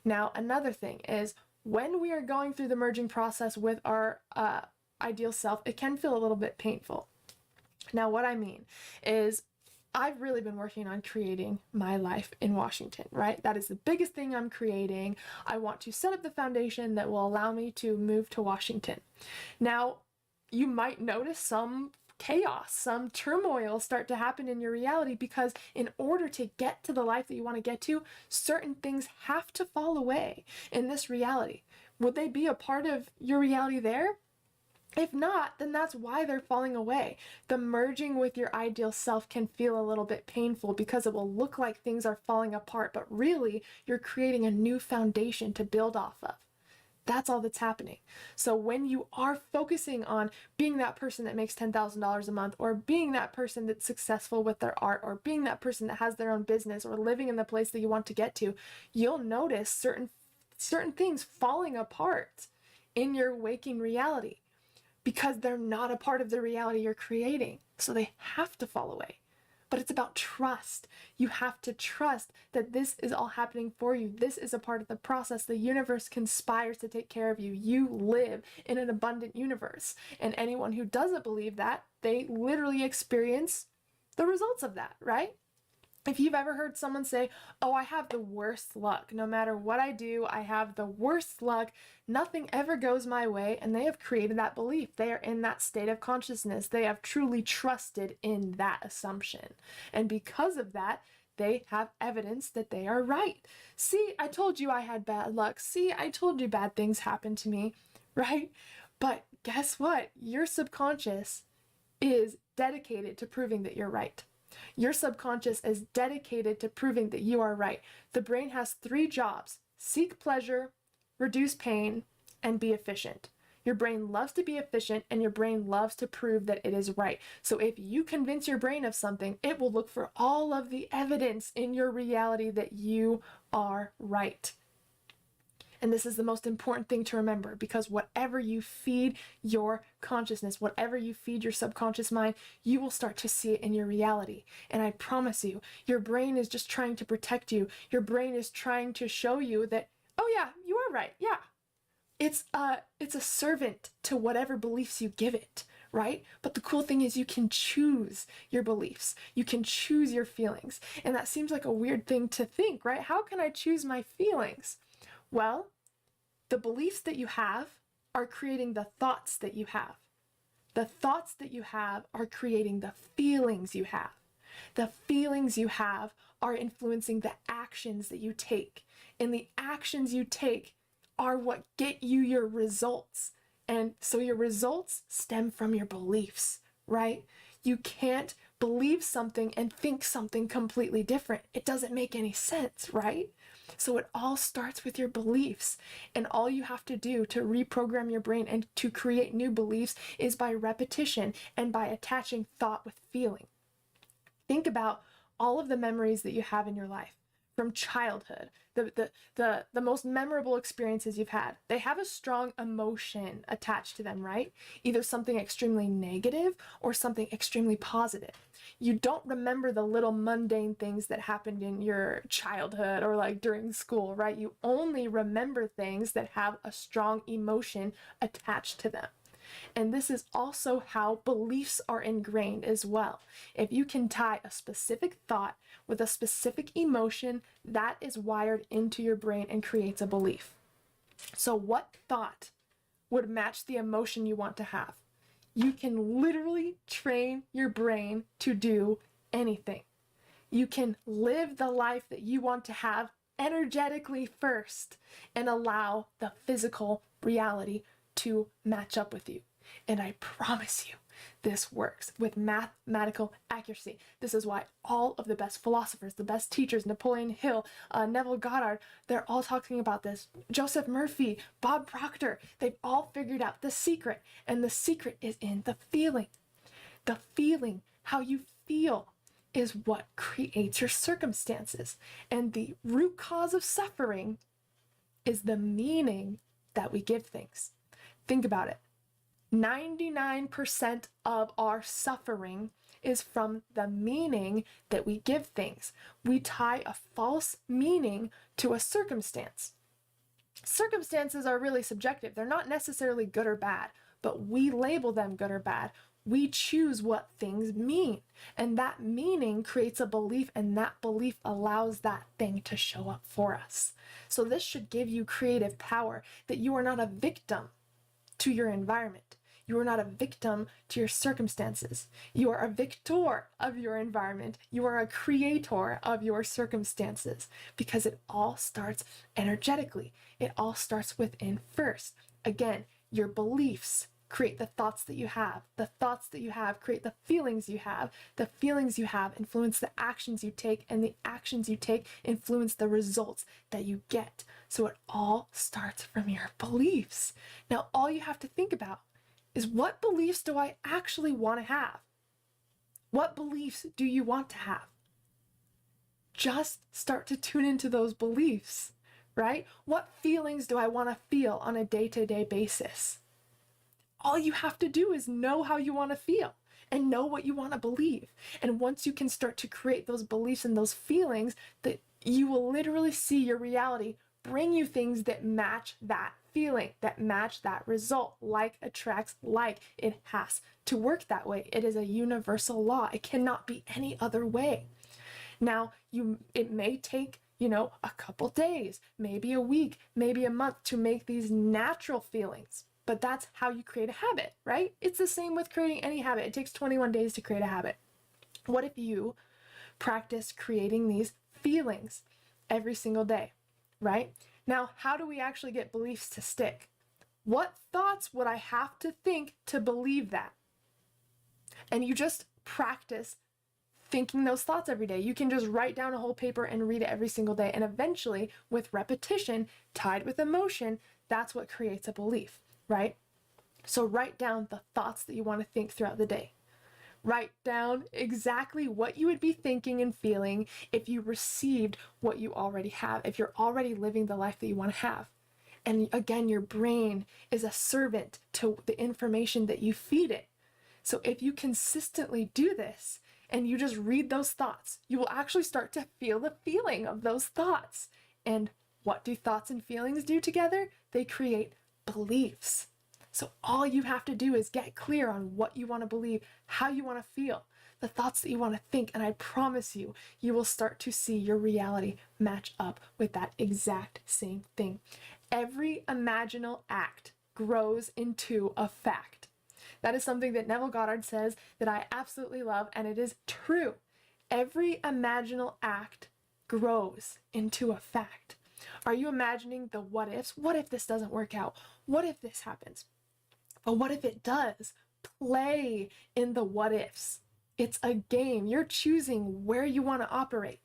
Now, another thing is, when we are going through the merging process with our ideal self, it can feel a little bit painful. Now, what I mean is, I've really been working on creating my life in Washington, right? That is the biggest thing I'm creating. I want to set up the foundation that will allow me to move to Washington. Now, you might notice some chaos, some turmoil start to happen in your reality, because in order to get to the life that you want to get to, certain things have to fall away in this reality. Would they be a part of your reality there? If not, then that's why they're falling away. The merging with your ideal self can feel a little bit painful, because it will look like things are falling apart, but really you're creating a new foundation to build off of. That's all that's happening. So when you are focusing on being that person that makes $10,000 a month, or being that person that's successful with their art, or being that person that has their own business, or living in the place that you want to get to, you'll notice certain things falling apart in your waking reality, because they're not a part of the reality you're creating. So they have to fall away. But it's about trust. You have to trust that this is all happening for you. This is a part of the process. The universe conspires to take care of you. You live in an abundant universe. And anyone who doesn't believe that, they literally experience the results of that, right? If you've ever heard someone say, oh, I have the worst luck. No matter what I do, I have the worst luck. Nothing ever goes my way. And they have created that belief. They are in that state of consciousness. They have truly trusted in that assumption. And because of that, they have evidence that they are right. See, I told you I had bad luck. See, I told you bad things happened to me, right? But guess what? Your subconscious is dedicated to proving that you're right. Your subconscious is dedicated to proving that you are right. The brain has 3 jobs: seek pleasure, reduce pain, and be efficient. Your brain loves to be efficient, and your brain loves to prove that it is right. So if you convince your brain of something, it will look for all of the evidence in your reality that you are right. And this is the most important thing to remember, because whatever you feed your consciousness, whatever you feed your subconscious mind, you will start to see it in your reality. And I promise you, your brain is just trying to protect you. Your brain is trying to show you that, oh yeah, you are right. Yeah. It's a servant to whatever beliefs you give it, right? But the cool thing is, you can choose your beliefs. You can choose your feelings. And that seems like a weird thing to think, right? How can I choose my feelings? Well, the beliefs that you have are creating the thoughts that you have. The thoughts that you have are creating the feelings you have. The feelings you have are influencing the actions that you take. And the actions you take are what get you your results. And so your results stem from your beliefs, right? You can't believe something and think something completely different. It doesn't make any sense, right? So it all starts with your beliefs, and all you have to do to reprogram your brain and to create new beliefs is by repetition and by attaching thought with feeling. Think about all of the memories that you have in your life. from childhood, the most memorable experiences you've had, they have a strong emotion attached to them, right? Either something extremely negative or something extremely positive. You don't remember the little mundane things that happened in your childhood or like during school, right? You only remember things that have a strong emotion attached to them. And this is also how beliefs are ingrained as well. If you can tie a specific thought with a specific emotion, that is wired into your brain and creates a belief. So what thought would match the emotion you want to have? You can literally train your brain to do anything. You can live the life that you want to have energetically first and allow the physical reality to match up with you. And I promise you, this works with mathematical accuracy. This is why all of the best philosophers, the best teachers, Napoleon Hill, Neville Goddard, they're all talking about this. Joseph Murphy, Bob Proctor, they've all figured out the secret. And the secret is in the feeling. The feeling, how you feel, is what creates your circumstances. And the root cause of suffering is the meaning that we give things. Think about it. 99% of our suffering is from the meaning that we give things. We tie a false meaning to a circumstance. Circumstances are really subjective. They're not necessarily good or bad, but we label them good or bad. We choose what things mean, and that meaning creates a belief, and that belief allows that thing to show up for us. So this should give you creative power, that you are not a victim to your environment. You are not a victim to your circumstances. You are a victor of your environment. You are a creator of your circumstances, because it all starts energetically. It all starts within first. Again, your beliefs create the thoughts that you have. The thoughts that you have create the feelings you have. The feelings you have influence the actions you take, and the actions you take influence the results that you get. So it all starts from your beliefs. Now, all you have to think about is, what beliefs do I actually want to have? What beliefs do you want to have? Just start to tune into those beliefs, right? What feelings do I want to feel on a day-to-day basis? All you have to do is know how you want to feel and know what you want to believe. And once you can start to create those beliefs and those feelings, that you will literally see your reality bring you things that match that feeling, that match that result. Like attracts like. It has to work that way. It is a universal law. It cannot be any other way. Now, it may take, a couple days, maybe a week, maybe a month to make these natural feelings. But that's how you create a habit, right? It's the same with creating any habit. It takes 21 days to create a habit. What if you practice creating these feelings every single day, right? Now, how do we actually get beliefs to stick? What thoughts would I have to think to believe that? And you just practice thinking those thoughts every day. You can just write down a whole paper and read it every single day. And eventually, with repetition tied with emotion, that's what creates a belief, right? So write down the thoughts that you want to think throughout the day. Write down exactly what you would be thinking and feeling if you received what you already have, if you're already living the life that you want to have. And again, your brain is a servant to the information that you feed it. So if you consistently do this and you just read those thoughts, you will actually start to feel the feeling of those thoughts. And what do thoughts and feelings do together? They create beliefs. So all you have to do is get clear on what you want to believe, how you want to feel, the thoughts that you want to think, and I promise you, you will start to see your reality match up with that exact same thing. Every imaginal act grows into a fact. That is something that Neville Goddard says that I absolutely love, and it is true. Every imaginal act grows into a fact. Are you imagining the what ifs? What if this doesn't work out? What if this happens? But what if it does? Play in the what ifs. It's a game. You're choosing where you want to operate.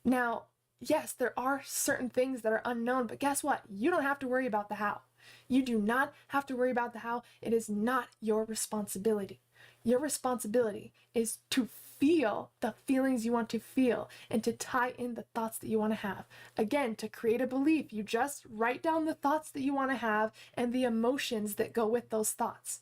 Now, yes, there are certain things that are unknown, but guess what? You don't have to worry about the how. You do not have to worry about the how. It is not your responsibility. Your responsibility is to feel the feelings you want to feel and to tie in the thoughts that you want to have. Again, to create a belief, you just write down the thoughts that you want to have and the emotions that go with those thoughts.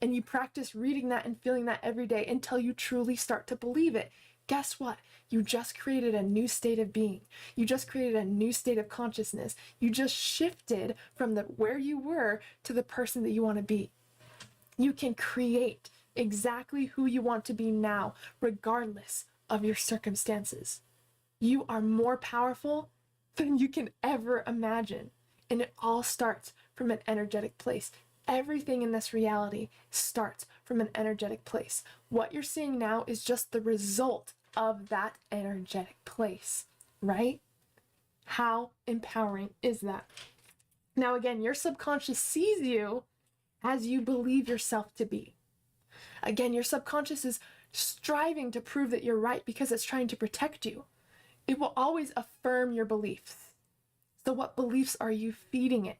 And you practice reading that and feeling that every day until you truly start to believe it. Guess what? You just created a new state of being. You just created a new state of consciousness. You just shifted from where you were to the person that you want to be. You can create exactly who you want to be now, regardless of your circumstances. You are more powerful than you can ever imagine. And it all starts from an energetic place. Everything in this reality starts from an energetic place. What you're seeing now is just the result of that energetic place, right? How empowering is that? Now, again, your subconscious sees you as you believe yourself to be. Again, your subconscious is striving to prove that you're right because it's trying to protect you. It will always affirm your beliefs. So what beliefs are you feeding it?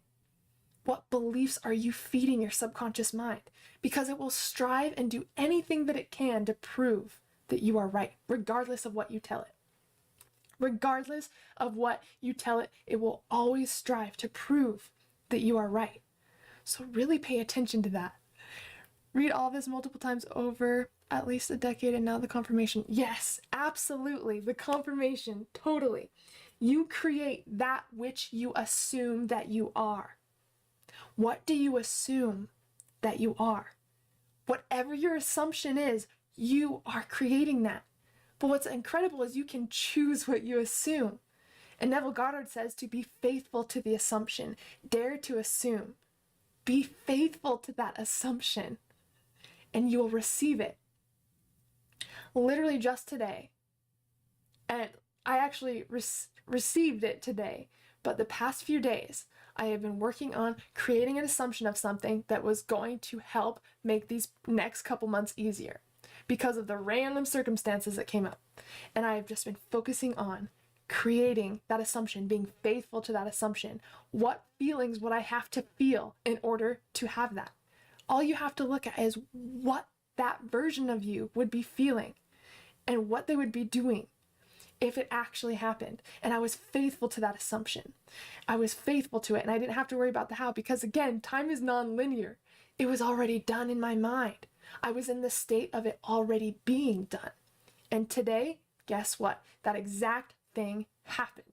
What beliefs are you feeding your subconscious mind? Because it will strive and do anything that it can to prove that you are right, regardless of what you tell it. Regardless of what you tell it, it will always strive to prove that you are right. So really pay attention to that. Read all this multiple times over, at least a decade, and now the confirmation. Yes, absolutely, the confirmation, totally. You create that which you assume that you are. What do you assume that you are? Whatever your assumption is, you are creating that. But what's incredible is you can choose what you assume. And Neville Goddard says to be faithful to the assumption. Dare to assume. Be faithful to that assumption, and you will receive it. Literally just today, and I actually received it today, but the past few days, I have been working on creating an assumption of something that was going to help make these next couple months easier because of the random circumstances that came up. And I have just been focusing on creating that assumption, being faithful to that assumption. What feelings would I have to feel in order to have that? All you have to look at is what that version of you would be feeling and what they would be doing if it actually happened. And I was faithful to that assumption. I was faithful to it, and I didn't have to worry about the how because, again, time is non-linear. It was already done in my mind. I was in the state of it already being done. And today, guess what? That exact thing happened.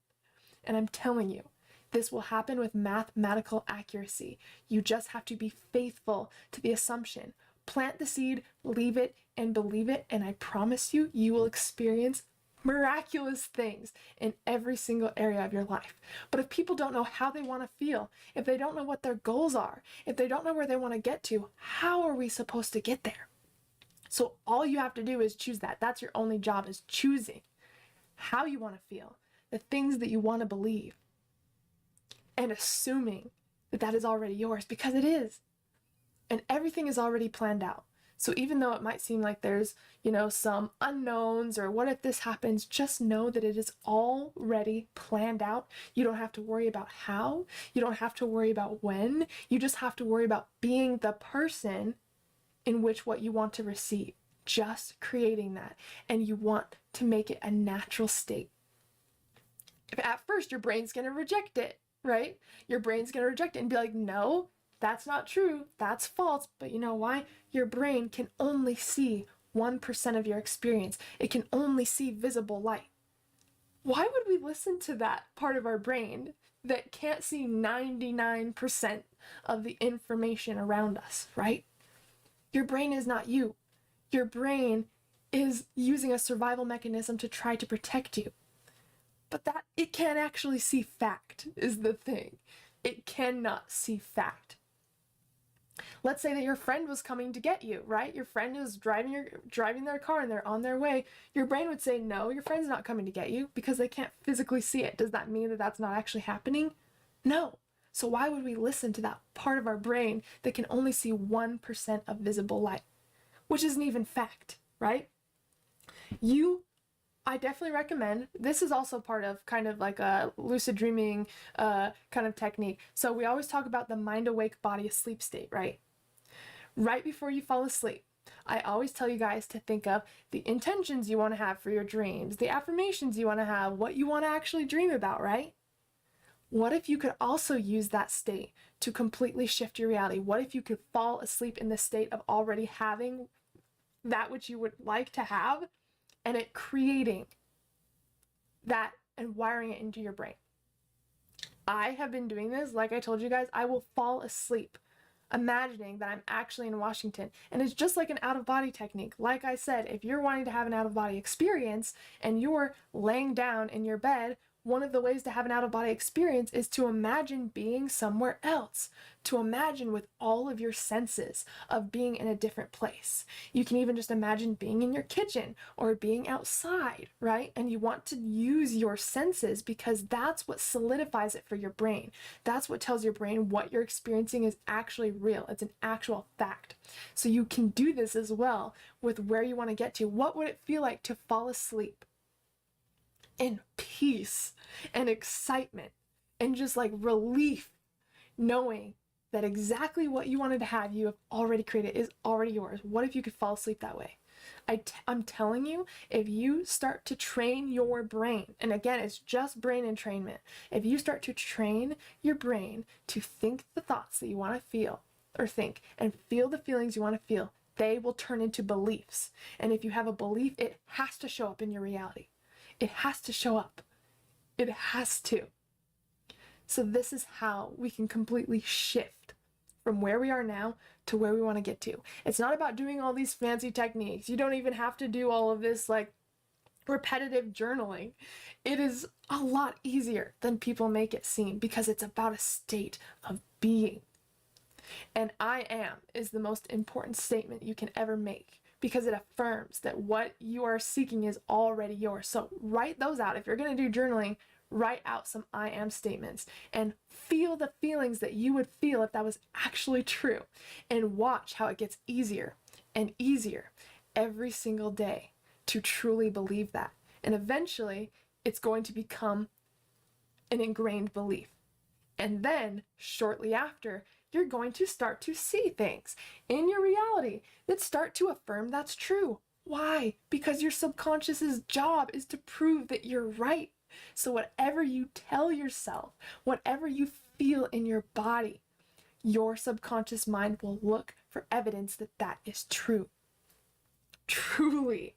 And I'm telling you, this will happen with mathematical accuracy. You just have to be faithful to the assumption. Plant the seed, leave it, and believe it, and I promise you, you will experience miraculous things in every single area of your life. But if people don't know how they want to feel, if they don't know what their goals are, if they don't know where they want to get to, how are we supposed to get there? So all you have to do is choose that. That's your only job, is choosing how you want to feel, the things that you want to believe, and assuming that that is already yours, because it is. And everything is already planned out. So even though it might seem like there's, some unknowns or what if this happens, just know that it is already planned out. You don't have to worry about how. You don't have to worry about when. You just have to worry about being the person in which what you want to receive. Just creating that. And you want to make it a natural state. If at first your brain's going to reject it, right? Your brain's going to reject it and be like, no, that's not true. That's false. But you know why? Your brain can only see 1% of your experience. It can only see visible light. Why would we listen to that part of our brain that can't see 99% of the information around us, right? Your brain is not you. Your brain is using a survival mechanism to try to protect you. But that it can't actually see fact is the thing. It cannot see fact. Let's say that your friend was coming to get you, right? Your friend is driving their car and they're on their way. Your brain would say, no, your friend's not coming to get you because they can't physically see it. Does that mean that that's not actually happening? No. So why would we listen to that part of our brain that can only see 1% of visible light, which isn't even fact, right? I definitely recommend, this is also part of kind of like a lucid dreaming kind of technique. So we always talk about the mind awake, body asleep state, right? Right before you fall asleep, I always tell you guys to think of the intentions you want to have for your dreams, the affirmations you want to have, what you want to actually dream about, right? What if you could also use that state to completely shift your reality? What if you could fall asleep in the state of already having that which you would like to have, and it creating that and wiring it into your brain? I have been doing this, like I told you guys. I will fall asleep imagining that I'm actually in Washington, and it's just like an out-of-body technique. Like I said, if you're wanting to have an out-of-body experience and you're laying down in your bed, one of the ways to have an out-of-body experience is to imagine being somewhere else, to imagine with all of your senses of being in a different place. You can even just imagine being in your kitchen or being outside, right? And you want to use your senses because that's what solidifies it for your brain. That's what tells your brain what you're experiencing is actually real. It's an actual fact. So you can do this as well with where you want to get to. What would it feel like to fall asleep in peace and excitement and just like relief, knowing that exactly what you wanted to have, you have already created, is already yours? What if you could fall asleep that way? I'm telling you, if you start to train your brain, and again, it's just brain entrainment, if you start to train your brain to think the thoughts that you want to feel or think and feel the feelings you want to feel, they will turn into beliefs. And if you have a belief, it has to show up in your reality. It has to show up. It has to. So this is how we can completely shift from where we are now to where we want to get to. It's not about doing all these fancy techniques. You don't even have to do all of this like repetitive journaling. It is a lot easier than people make it seem because it's about a state of being. And I am is the most important statement you can ever make, because it affirms that what you are seeking is already yours. So write those out. If you're going to do journaling, write out some I am statements and feel the feelings that you would feel if that was actually true, and watch how it gets easier and easier every single day to truly believe that. And eventually it's going to become an ingrained belief. And then shortly after, you're going to start to see things in your reality that start to affirm that's true. Why? Because your subconscious's job is to prove that you're right. So whatever you tell yourself, whatever you feel in your body, your subconscious mind will look for evidence that that is true. Truly.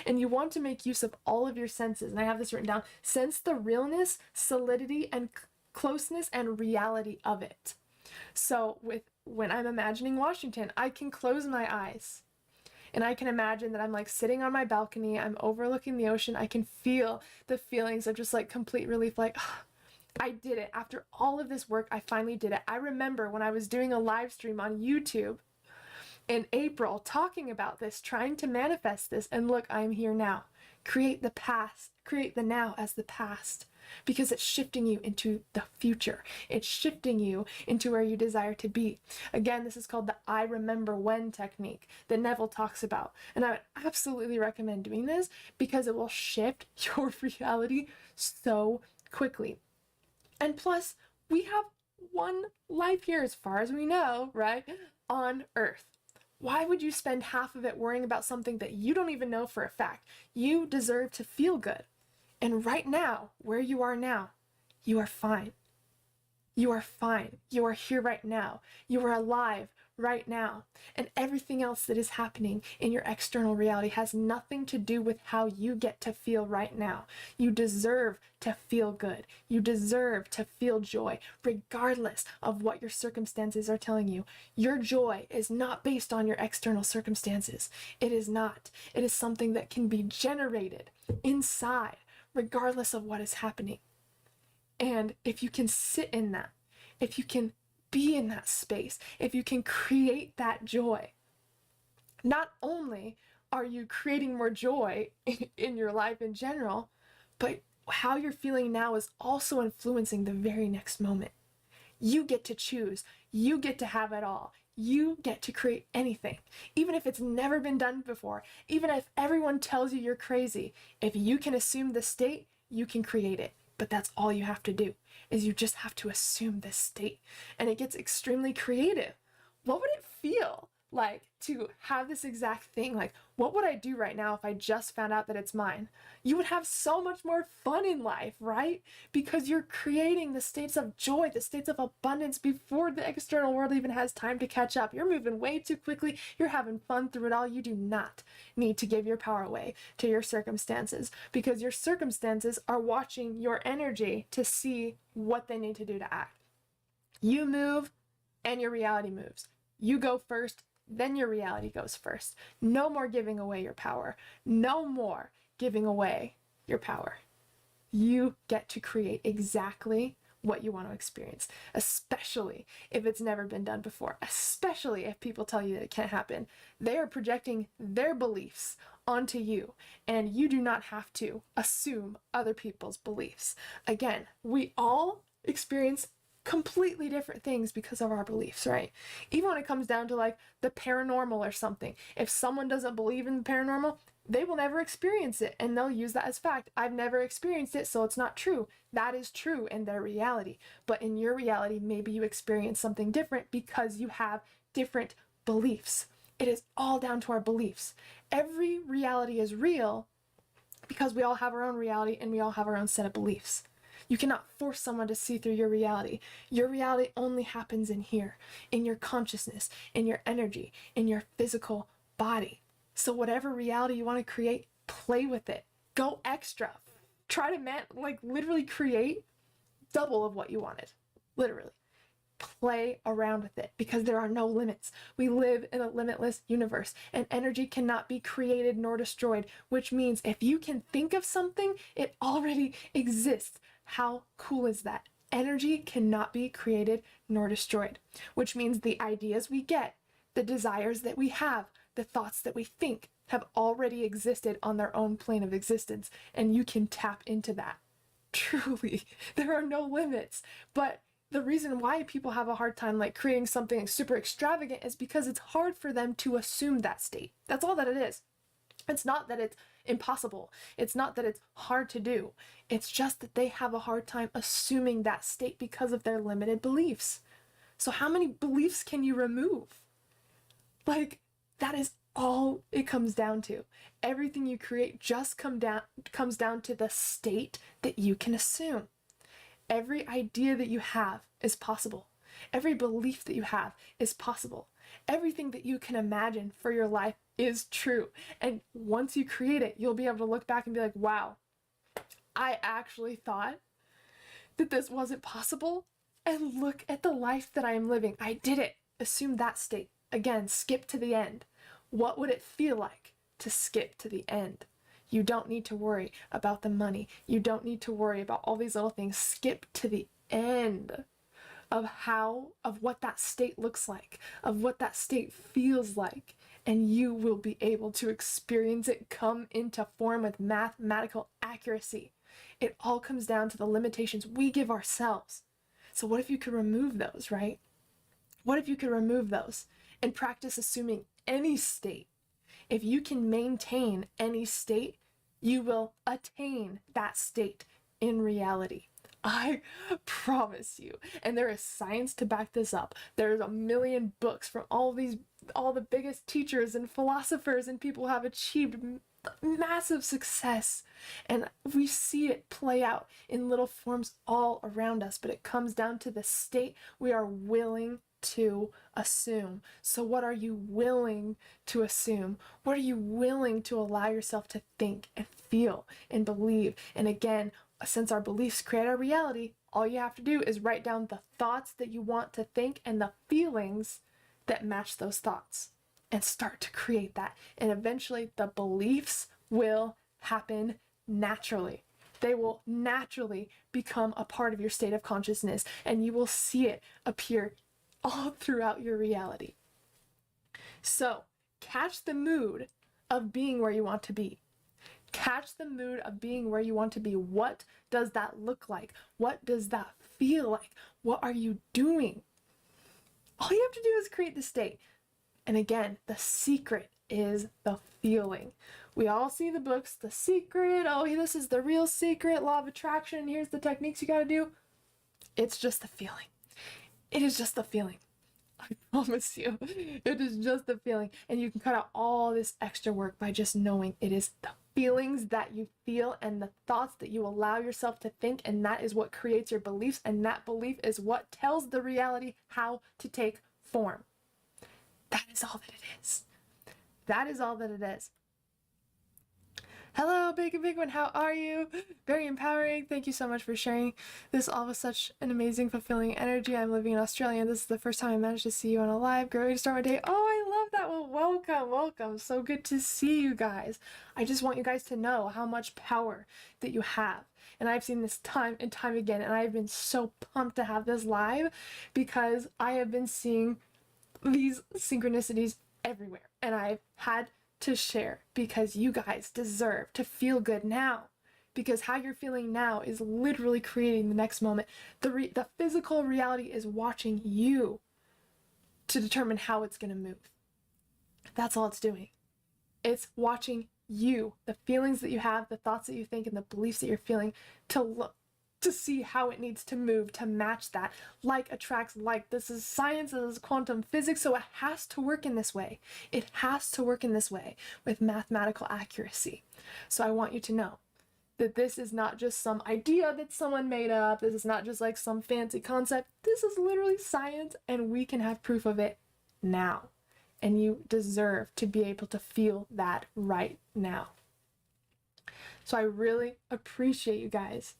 And you want to make use of all of your senses. And I have this written down. Sense the realness, solidity, and closeness and reality of it. So when I'm imagining Washington, I can close my eyes and I can imagine that I'm like sitting on my balcony, I'm overlooking the ocean. I can feel the feelings of just like complete relief, like, oh, I did it. After all of this work, I finally did it. I remember when I was doing a live stream on YouTube in April talking about this, trying to manifest this, and look, I'm here now. Create the past, create the now as the past, because it's shifting you into the future. It's shifting you into where you desire to be. Again, this is called the I remember when technique that Neville talks about. And I would absolutely recommend doing this because it will shift your reality so quickly. And plus, we have one life here as far as we know, right, on Earth. Why would you spend half of it worrying about something that you don't even know for a fact? You deserve to feel good. And right now, where you are now, you are fine. You are fine. You are here right now. You are alive right now. And everything else that is happening in your external reality has nothing to do with how you get to feel right now. You deserve to feel good. You deserve to feel joy, regardless of what your circumstances are telling you. Your joy is not based on your external circumstances. It is not. It is something that can be generated inside, regardless of what is happening. And if you can sit in that, if you can be in that space, if you can create that joy, not only are you creating more joy in your life in general, but how you're feeling now is also influencing the very next moment. You get to choose. You get to have it all. You get to create anything, even if it's never been done before, even if everyone tells you you're crazy. If you can assume the state, you can create it. But that's all you have to do, is you just have to assume this state. And it gets extremely creative. What would it feel like to have this exact thing. Like, what would I do right now if I just found out that it's mine? You would have so much more fun in life, right? Because you're creating the states of joy, the states of abundance before the external world even has time to catch up. You're moving way too quickly. You're having fun through it all. You do not need to give your power away to your circumstances, because your circumstances are watching your energy to see what they need to do to act. You move and your reality moves. You go first, then your reality goes first. No more giving away your power. No more giving away your power. You get to create exactly what you want to experience, especially if it's never been done before, especially if people tell you that it can't happen. They are projecting their beliefs onto you, and you do not have to assume other people's beliefs. Again, we all experience completely different things because of our beliefs, right? Even when it comes down to like the paranormal or something, if someone doesn't believe in the paranormal, they will never experience it, and they'll use that as fact. I've never experienced it, so it's not true. That is true in their reality. But in your reality, maybe you experience something different because you have different beliefs. It is all down to our beliefs. Every reality is real because we all have our own reality and we all have our own set of beliefs. You cannot force someone to see through your reality. Your reality only happens in here, in your consciousness, in your energy, in your physical body. So whatever reality you want to create, play with it. Go extra. Try to literally create double of what you wanted. Literally. Play around with it, because there are no limits. We live in a limitless universe, and energy cannot be created nor destroyed, which means if you can think of something, it already exists. How cool is that? Energy cannot be created nor destroyed, which means the ideas we get, the desires that we have, the thoughts that we think have already existed on their own plane of existence, and you can tap into that. Truly, there are no limits. But the reason why people have a hard time like creating something super extravagant is because it's hard for them to assume that state. That's all that it is. It's not that it's impossible. It's not that it's hard to do. It's just that they have a hard time assuming that state because of their limited beliefs. So how many beliefs can you remove? Like, that is all it comes down to. Everything you create just comes down to the state that you can assume. Every idea that you have is possible. Every belief that you have is possible. Everything that you can imagine for your life is true. And once you create it, you'll be able to look back and be like, wow, I actually thought that this wasn't possible. And look at the life that I am living. I did it. Assume that state. Again, skip to the end. What would it feel like to skip to the end? You don't need to worry about the money. You don't need to worry about all these little things. Skip to the end of what that state looks like, of what that state feels like, and you will be able to experience it come into form with mathematical accuracy. It all comes down to the limitations we give ourselves. So what if you could remove those, right? What if you could remove those and practice assuming any state? If you can maintain any state, you will attain that state in reality. I promise you. And there is science to back this up. There's a million books from all the biggest teachers and philosophers and people who have achieved massive success. And we see it play out in little forms all around us, but it comes down to the state we are willing to assume. So what are you willing to assume? What are you willing to allow yourself to think and feel and believe? And again, since our beliefs create our reality, all you have to do is write down the thoughts that you want to think and the feelings that match those thoughts, and start to create that. And eventually the beliefs will happen naturally. They will naturally become a part of your state of consciousness, and you will see it appear all throughout your reality. So catch the mood of being where you want to be. Catch the mood of being where you want to be. What does that look like? What does that feel like? What are you doing? All you have to do is create the state. And again, the secret is the feeling. We all see the books, The Secret. Oh, this is the real secret, law of attraction. Here's the techniques you got to do. It's just the feeling. It is just the feeling. I promise you. It is just a feeling. And you can cut out all this extra work by just knowing it is the feelings that you feel and the thoughts that you allow yourself to think, and that is what creates your beliefs, and that belief is what tells the reality how to take form. That is all that it is. That is all that it is. Hello, big one, how are you? Very empowering. Thank you so much for sharing this all with such an amazing, fulfilling energy. I'm living in Australia, and this is the first time I managed to see you on a live. Great way to start my day. Oh, I love that. Well, welcome. So good to see you guys. I just want you guys to know how much power that you have. And I've seen this time and time again, and I've been so pumped to have this live because I have been seeing these synchronicities everywhere, and I've had to share because you guys deserve to feel good now, because how you're feeling now is literally creating the next moment. The physical reality is watching you to determine how it's going to move. That's all it's doing. It's watching you, the feelings that you have, the thoughts that you think, and the beliefs that you're feeling, to look to see how it needs to move to match that. Like attracts like. This is science, this is quantum physics, so it has to work in this way. It has to work in this way with mathematical accuracy. So I want you to know that this is not just some idea that someone made up. This is not just like some fancy concept. This is literally science, and we can have proof of it now. And you deserve to be able to feel that right now. So I really appreciate you guys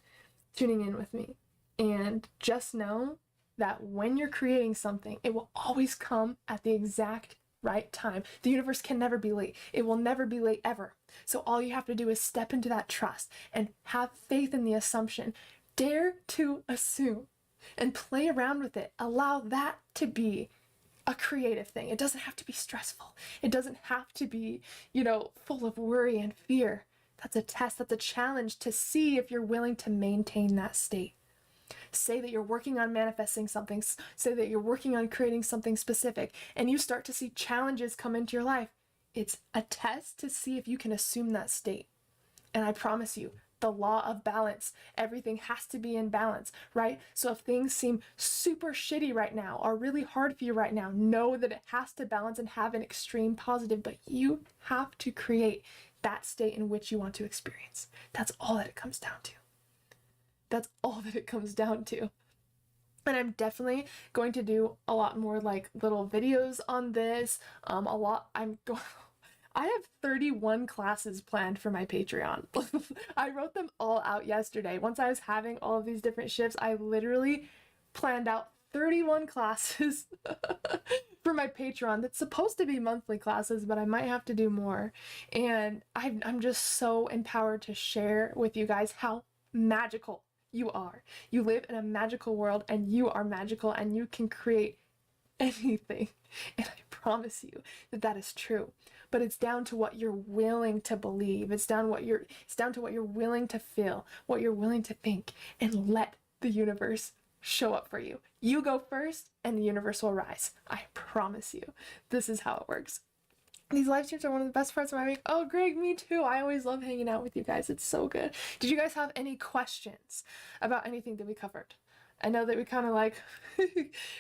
tuning in with me, and just know that when you're creating something, it will always come at the exact right time. The universe can never be late. It will never be late ever. So all you have to do is step into that trust and have faith in the assumption. Dare to assume and play around with it. Allow that to be a creative thing. It doesn't have to be stressful. It doesn't have to be, full of worry and fear. That's a test, that's a challenge to see if you're willing to maintain that state. Say that you're working on manifesting something, say that you're working on creating something specific, and you start to see challenges come into your life. It's a test to see if you can assume that state. And I promise you, the law of balance, everything has to be in balance, right? So if things seem super shitty right now or really hard for you right now, know that it has to balance and have an extreme positive, but you have to create that state in which you want to experience. That's all that it comes down to. That's all that it comes down to. And I'm definitely going to do a lot more like little videos on this. I have 31 classes planned for my Patreon. I wrote them all out yesterday. Once I was having all of these different shifts, I literally planned out 31 classes for my Patreon. That's supposed to be monthly classes, but I might have to do more. And I'm just so empowered to share with you guys how magical you are. You live in a magical world, and you are magical, and you can create anything. And I promise you that that is true. But it's down to what you're willing to believe. It's down to what you're willing to feel, what you're willing to think, and let the universe show up for you. You go first, and the universe will rise. I promise you. This is how it works. These live streams are one of the best parts of my week. Oh, Greg, me too. I always love hanging out with you guys. It's so good. Did you guys have any questions about anything that we covered? I know that we kind of like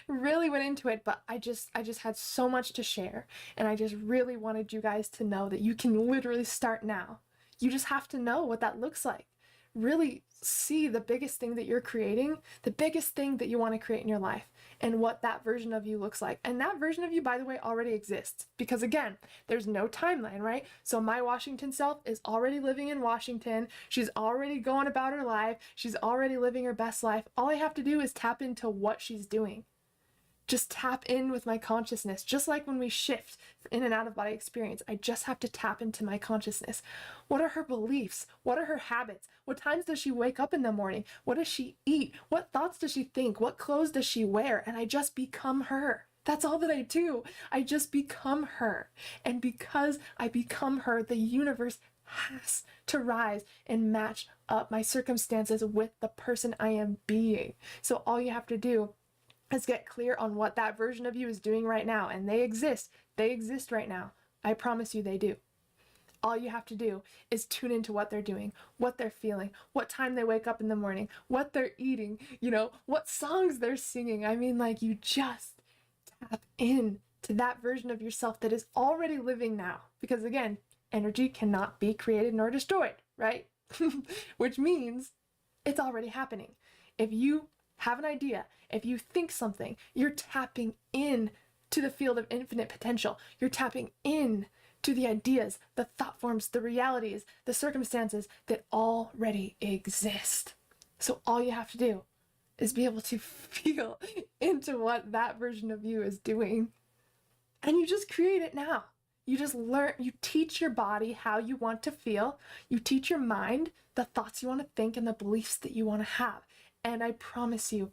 really went into it, but I just had so much to share, and I just really wanted you guys to know that you can literally start now. You just have to know what that looks like. Really see the biggest thing that you're creating, the biggest thing that you want to create in your life, and what that version of you looks like. And that version of you, by the way, already exists, because again, there's no timeline, right? So my Washington self is already living in Washington. She's already going about her life. She's already living her best life. All I have to do is tap into what she's doing. Just tap in with my consciousness. Just like when we shift in and out of body experience, I just have to tap into my consciousness. What are her beliefs? What are her habits? What times does she wake up in the morning? What does she eat? What thoughts does she think? What clothes does she wear? And I just become her. That's all that I do. I just become her. And because I become her, the universe has to rise and match up my circumstances with the person I am being. So all you have to do is get clear on what that version of you is doing right now. And they exist. They exist right now. I promise you they do. All you have to do is tune into what they're doing, what they're feeling, what time they wake up in the morning, what they're eating, what songs they're singing. I mean, like, you just tap in to that version of yourself that is already living now. Because again, energy cannot be created nor destroyed, right? Which means it's already happening. If you have an idea, if you think something, you're tapping in to the field of infinite potential. You're tapping in to the ideas, the thought forms, the realities, the circumstances that already exist. So all you have to do is be able to feel into what that version of you is doing. And you just create it now. You just learn, you teach your body how you want to feel. You teach your mind the thoughts you want to think and the beliefs that you want to have. And I promise you,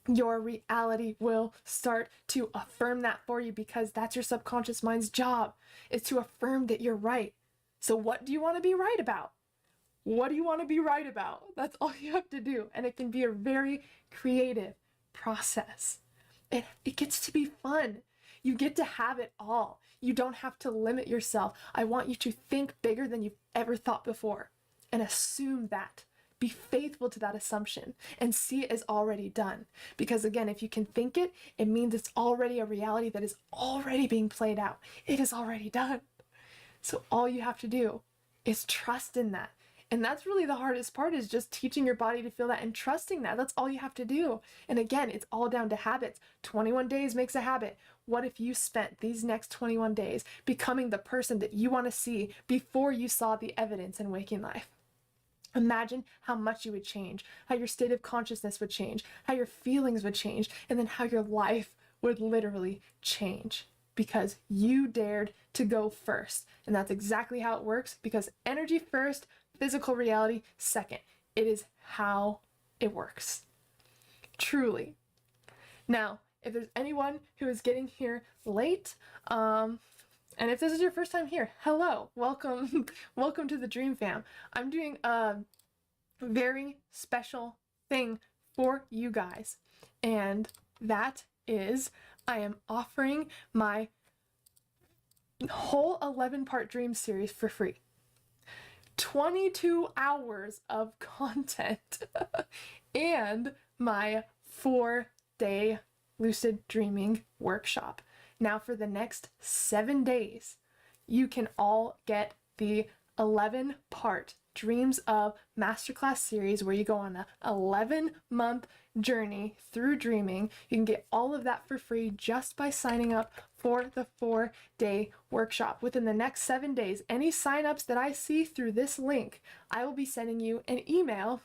your reality will start to affirm that for you, because that's your subconscious mind's job, is to affirm that you're right. So what do you want to be right about? What do you want to be right about? That's all you have to do. And it can be a very creative process. It gets to be fun. You get to have it all. You don't have to limit yourself. I want you to think bigger than you've ever thought before and assume that. Be faithful to that assumption and see it as already done. Because again, if you can think it, it means it's already a reality that is already being played out. It is already done. So all you have to do is trust in that. And that's really the hardest part, is just teaching your body to feel that and trusting that. That's all you have to do. And again, it's all down to habits. 21 days makes a habit. What if you spent these next 21 days becoming the person that you want to see before you saw the evidence in waking life? Imagine how much you would change, how your state of consciousness would change, how your feelings would change, and then how your life would literally change, because you dared to go first. And that's exactly how it works, because energy first, physical reality second. It is how it works. Truly. Now, if there's anyone who is getting here late, and if this is your first time here, hello, welcome, welcome to the Dream Fam. I'm doing a very special thing for you guys, and that is I am offering my whole 11-part dream series for free. 22 hours of content and my 4-day lucid dreaming workshop. Now for the next 7 days, you can all get the 11-part Dreams of Masterclass series, where you go on a 11-month journey through dreaming. You can get all of that for free just by signing up for the 4-day workshop. Within the next 7 days, any signups that I see through this link, I will be sending you an email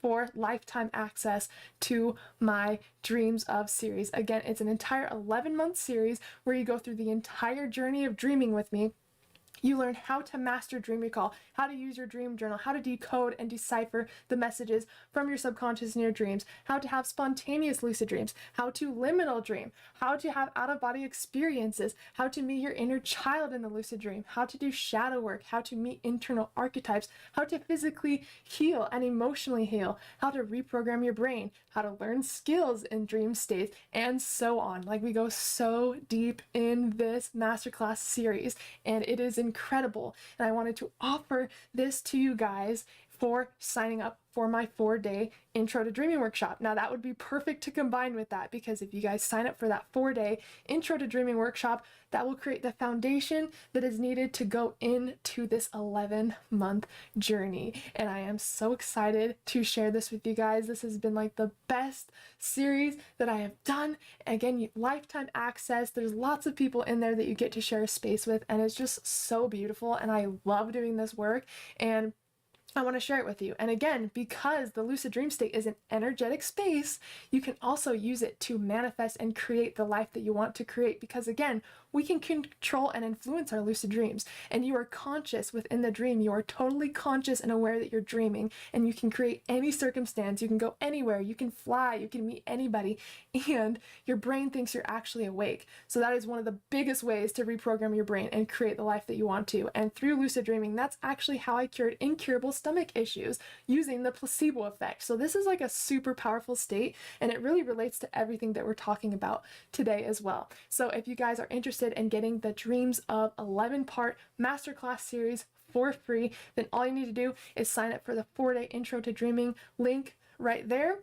for lifetime access to my Dreams of series. Again, it's an entire 11-month series where you go through the entire journey of dreaming with me. You learn how to master dream recall, how to use your dream journal, how to decode and decipher the messages from your subconscious in your dreams, how to have spontaneous lucid dreams, how to liminal dream, how to have out-of-body experiences, how to meet your inner child in the lucid dream, how to do shadow work, how to meet internal archetypes, how to physically heal and emotionally heal, how to reprogram your brain, how to learn skills in dream states, and so on. Like, we go so deep in this masterclass series, and it is incredible. And I wanted to offer this to you guys for signing up for my 4-day Intro to Dreaming workshop. Now that would be perfect to combine with that, because if you guys sign up for that 4-day Intro to Dreaming workshop, that will create the foundation that is needed to go into this 11-month journey. And I am so excited to share this with you guys. This has been like the best series that I have done. Again, lifetime access. There's lots of people in there that you get to share a space with, and it's just so beautiful. And I love doing this work, and I want to share it with you. And again, because the lucid dream state is an energetic space, you can also use it to manifest and create the life that you want to create. Because again, we can control and influence our lucid dreams, and you are conscious within the dream. You are totally conscious and aware that you're dreaming, and you can create any circumstance. You can go anywhere, you can fly, you can meet anybody, and your brain thinks you're actually awake. So that is one of the biggest ways to reprogram your brain and create the life that you want to. And through lucid dreaming, that's actually how I cured incurable stomach issues, using the placebo effect. So this is like a super powerful state, and it really relates to everything that we're talking about today as well. So if you guys are interested in getting the Dreams of 11-part masterclass series for free, then all you need to do is sign up for the 4-day Intro to Dreaming link right there.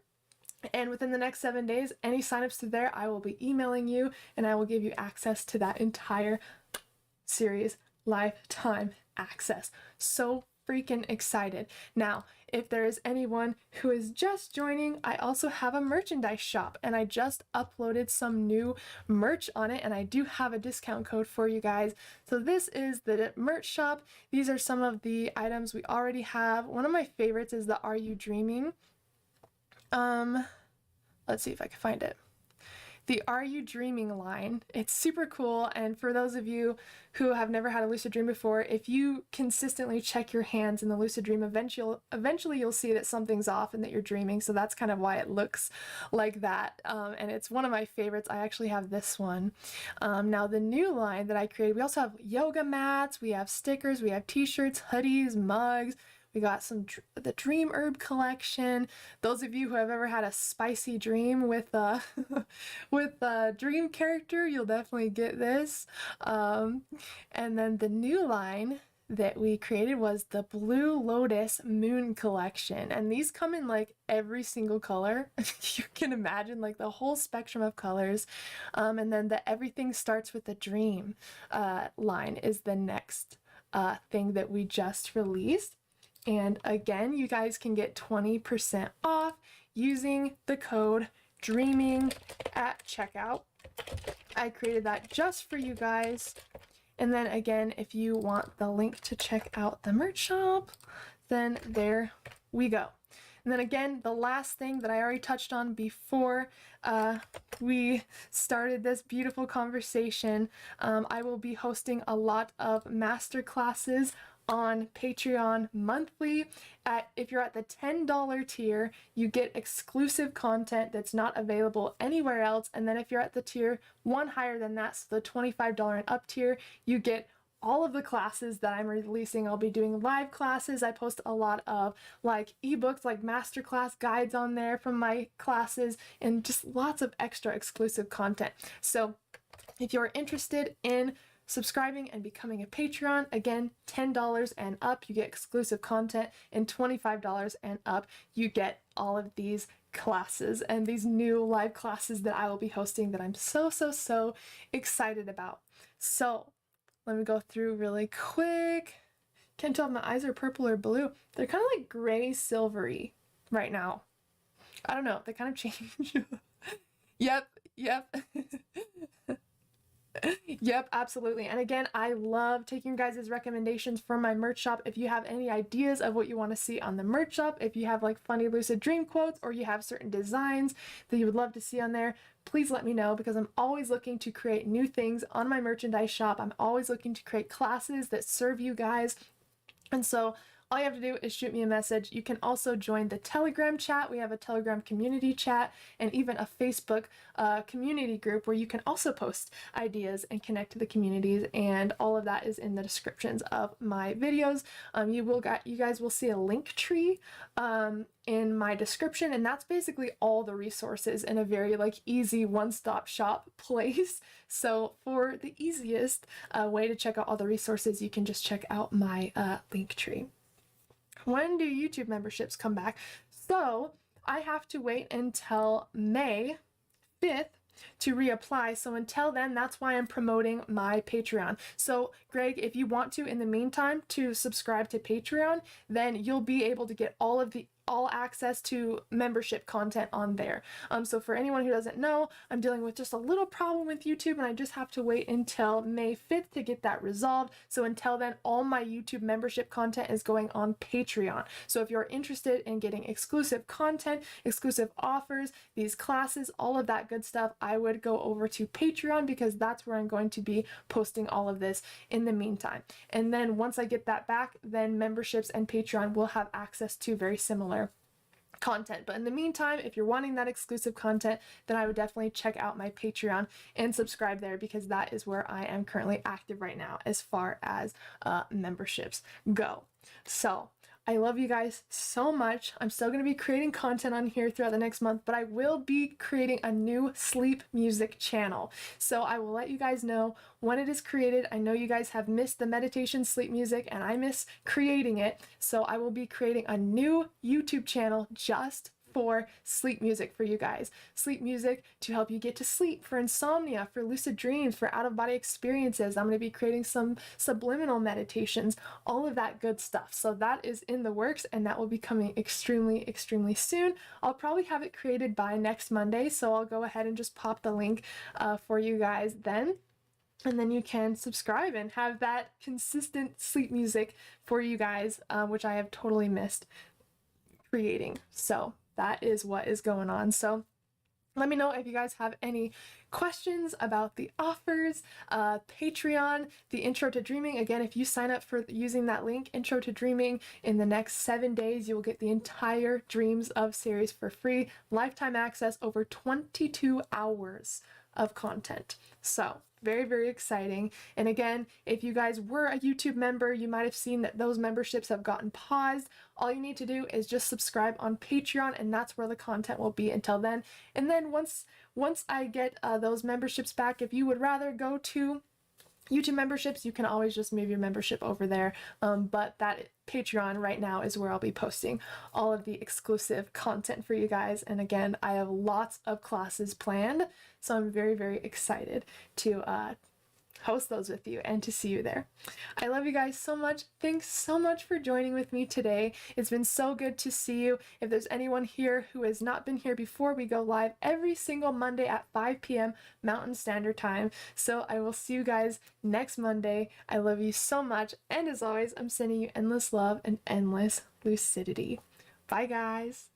And within the next 7 days, any signups to there, I will be emailing you and I will give you access to that entire series, lifetime access. So freaking excited. Now, if there is anyone who is just joining, I also have a merchandise shop and I just uploaded some new merch on it and I do have a discount code for you guys. So this is the merch shop. These are some of the items we already have. One of my favorites is the Are You Dreaming? Let's see if I can find it. The Are You Dreaming line. It's super cool, and for those of you who have never had a lucid dream before, if you consistently check your hands in the lucid dream, eventually you'll see that something's off and that you're dreaming, so that's kind of why it looks like that, and it's one of my favorites. I actually have this one. Now the new line that I created, we also have yoga mats, we have stickers, we have t-shirts, hoodies, mugs. We got the Dream Herb collection. Those of you who have ever had a spicy dream with with a dream character, you'll definitely get this. And then the new line that we created was the Blue Lotus Moon collection. And these come in like every single color. You can imagine like the whole spectrum of colors. And then the Everything Starts with a Dream line is the next thing that we just released. And again, you guys can get 20% off using the code DREAMING at checkout. I created that just for you guys. And then again, if you want the link to check out the merch shop, then there we go. And then again, the last thing that I already touched on before we started this beautiful conversation, I will be hosting a lot of master classes on Patreon monthly. If you're at the $10 tier, you get exclusive content that's not available anywhere else. And then if you're at the tier one higher than that, so the $25 and up tier, you get all of the classes that I'm releasing. I'll be doing live classes. I post a lot of like ebooks, like masterclass guides on there from my classes, and just lots of extra exclusive content. So if you're interested in subscribing and becoming a Patreon, again, $10 and up, you get exclusive content, and $25 and up, you get all of these classes and these new live classes that I will be hosting that I'm so excited about. So let me go through really quick. Can't tell if my eyes are purple or blue. They're kind of like gray silvery right now. I don't know, they kind of change. Yep. Yep, absolutely. And again, I love taking your guys' recommendations for my merch shop. If you have any ideas of what you want to see on the merch shop, if you have like funny lucid dream quotes, or you have certain designs that you would love to see on there, please let me know, because I'm always looking to create new things on my merchandise shop. I'm always looking to create classes that serve you guys. And so all you have to do is shoot me a message. You can also join the Telegram chat. We have a Telegram community chat and even a Facebook community group where you can also post ideas and connect to the communities, and all of that is in the descriptions of my videos. You guys will see a link tree in my description, and that's basically all the resources in a very like easy one-stop shop place. So for the easiest way to check out all the resources, you can just check out my link tree. When do YouTube memberships come back? So I have to wait until May 5th to reapply. So until then, that's why I'm promoting my Patreon. So Greg, if you want to, in the meantime, to subscribe to Patreon, then you'll be able to get all access to membership content on there. So for anyone who doesn't know, I'm dealing with just a little problem with YouTube, and I just have to wait until May 5th to get that resolved. So until then, all my YouTube membership content is going on Patreon. So if you're interested in getting exclusive content, exclusive offers, these classes, all of that good stuff, I would go over to Patreon, because that's where I'm going to be posting all of this in the meantime. And then once I get that back, then memberships and Patreon will have access to very similar content. But in the meantime, if you're wanting that exclusive content, then I would definitely check out my Patreon and subscribe there, because that is where I am currently active right now as far as memberships go. So I love you guys so much. I'm still going to be creating content on here throughout the next month, but I will be creating a new sleep music channel. So I will let you guys know when it is created. I know you guys have missed the meditation sleep music, and I miss creating it. So I will be creating a new YouTube channel just for sleep music for you guys. Sleep music to help you get to sleep, for insomnia, for lucid dreams, for out-of-body experiences. I'm going to be creating some subliminal meditations, all of that good stuff. So that is in the works, and that will be coming extremely, extremely soon. I'll probably have it created by next Monday, so I'll go ahead and just pop the link for you guys then. And then you can subscribe and have that consistent sleep music for you guys, which I have totally missed creating. So that is what is going on. So let me know if you guys have any questions about the offers, Patreon, the Intro to Dreaming. Again, if you sign up for using that link, Intro to Dreaming, in the next 7 days, you will get the entire Dreams of series for free, lifetime access, over 22 hours of content. So very, very exciting. And again, if you guys were a YouTube member, you might have seen that those memberships have gotten paused. All you need to do is just subscribe on Patreon, and that's where the content will be until then. And then once I get those memberships back, if you would rather go to YouTube memberships, you can always just move your membership over there. But that Patreon right now is where I'll be posting all of the exclusive content for you guys. And again, I have lots of classes planned, so I'm very, very excited to host those with you and to see you there. I love you guys so much. Thanks so much for joining with me today. It's been so good to see you. If there's anyone here who has not been here before, we go live every single Monday at 5 p.m. Mountain Standard Time. So I will see you guys next Monday. I love you so much. And as always, I'm sending you endless love and endless lucidity. Bye, guys.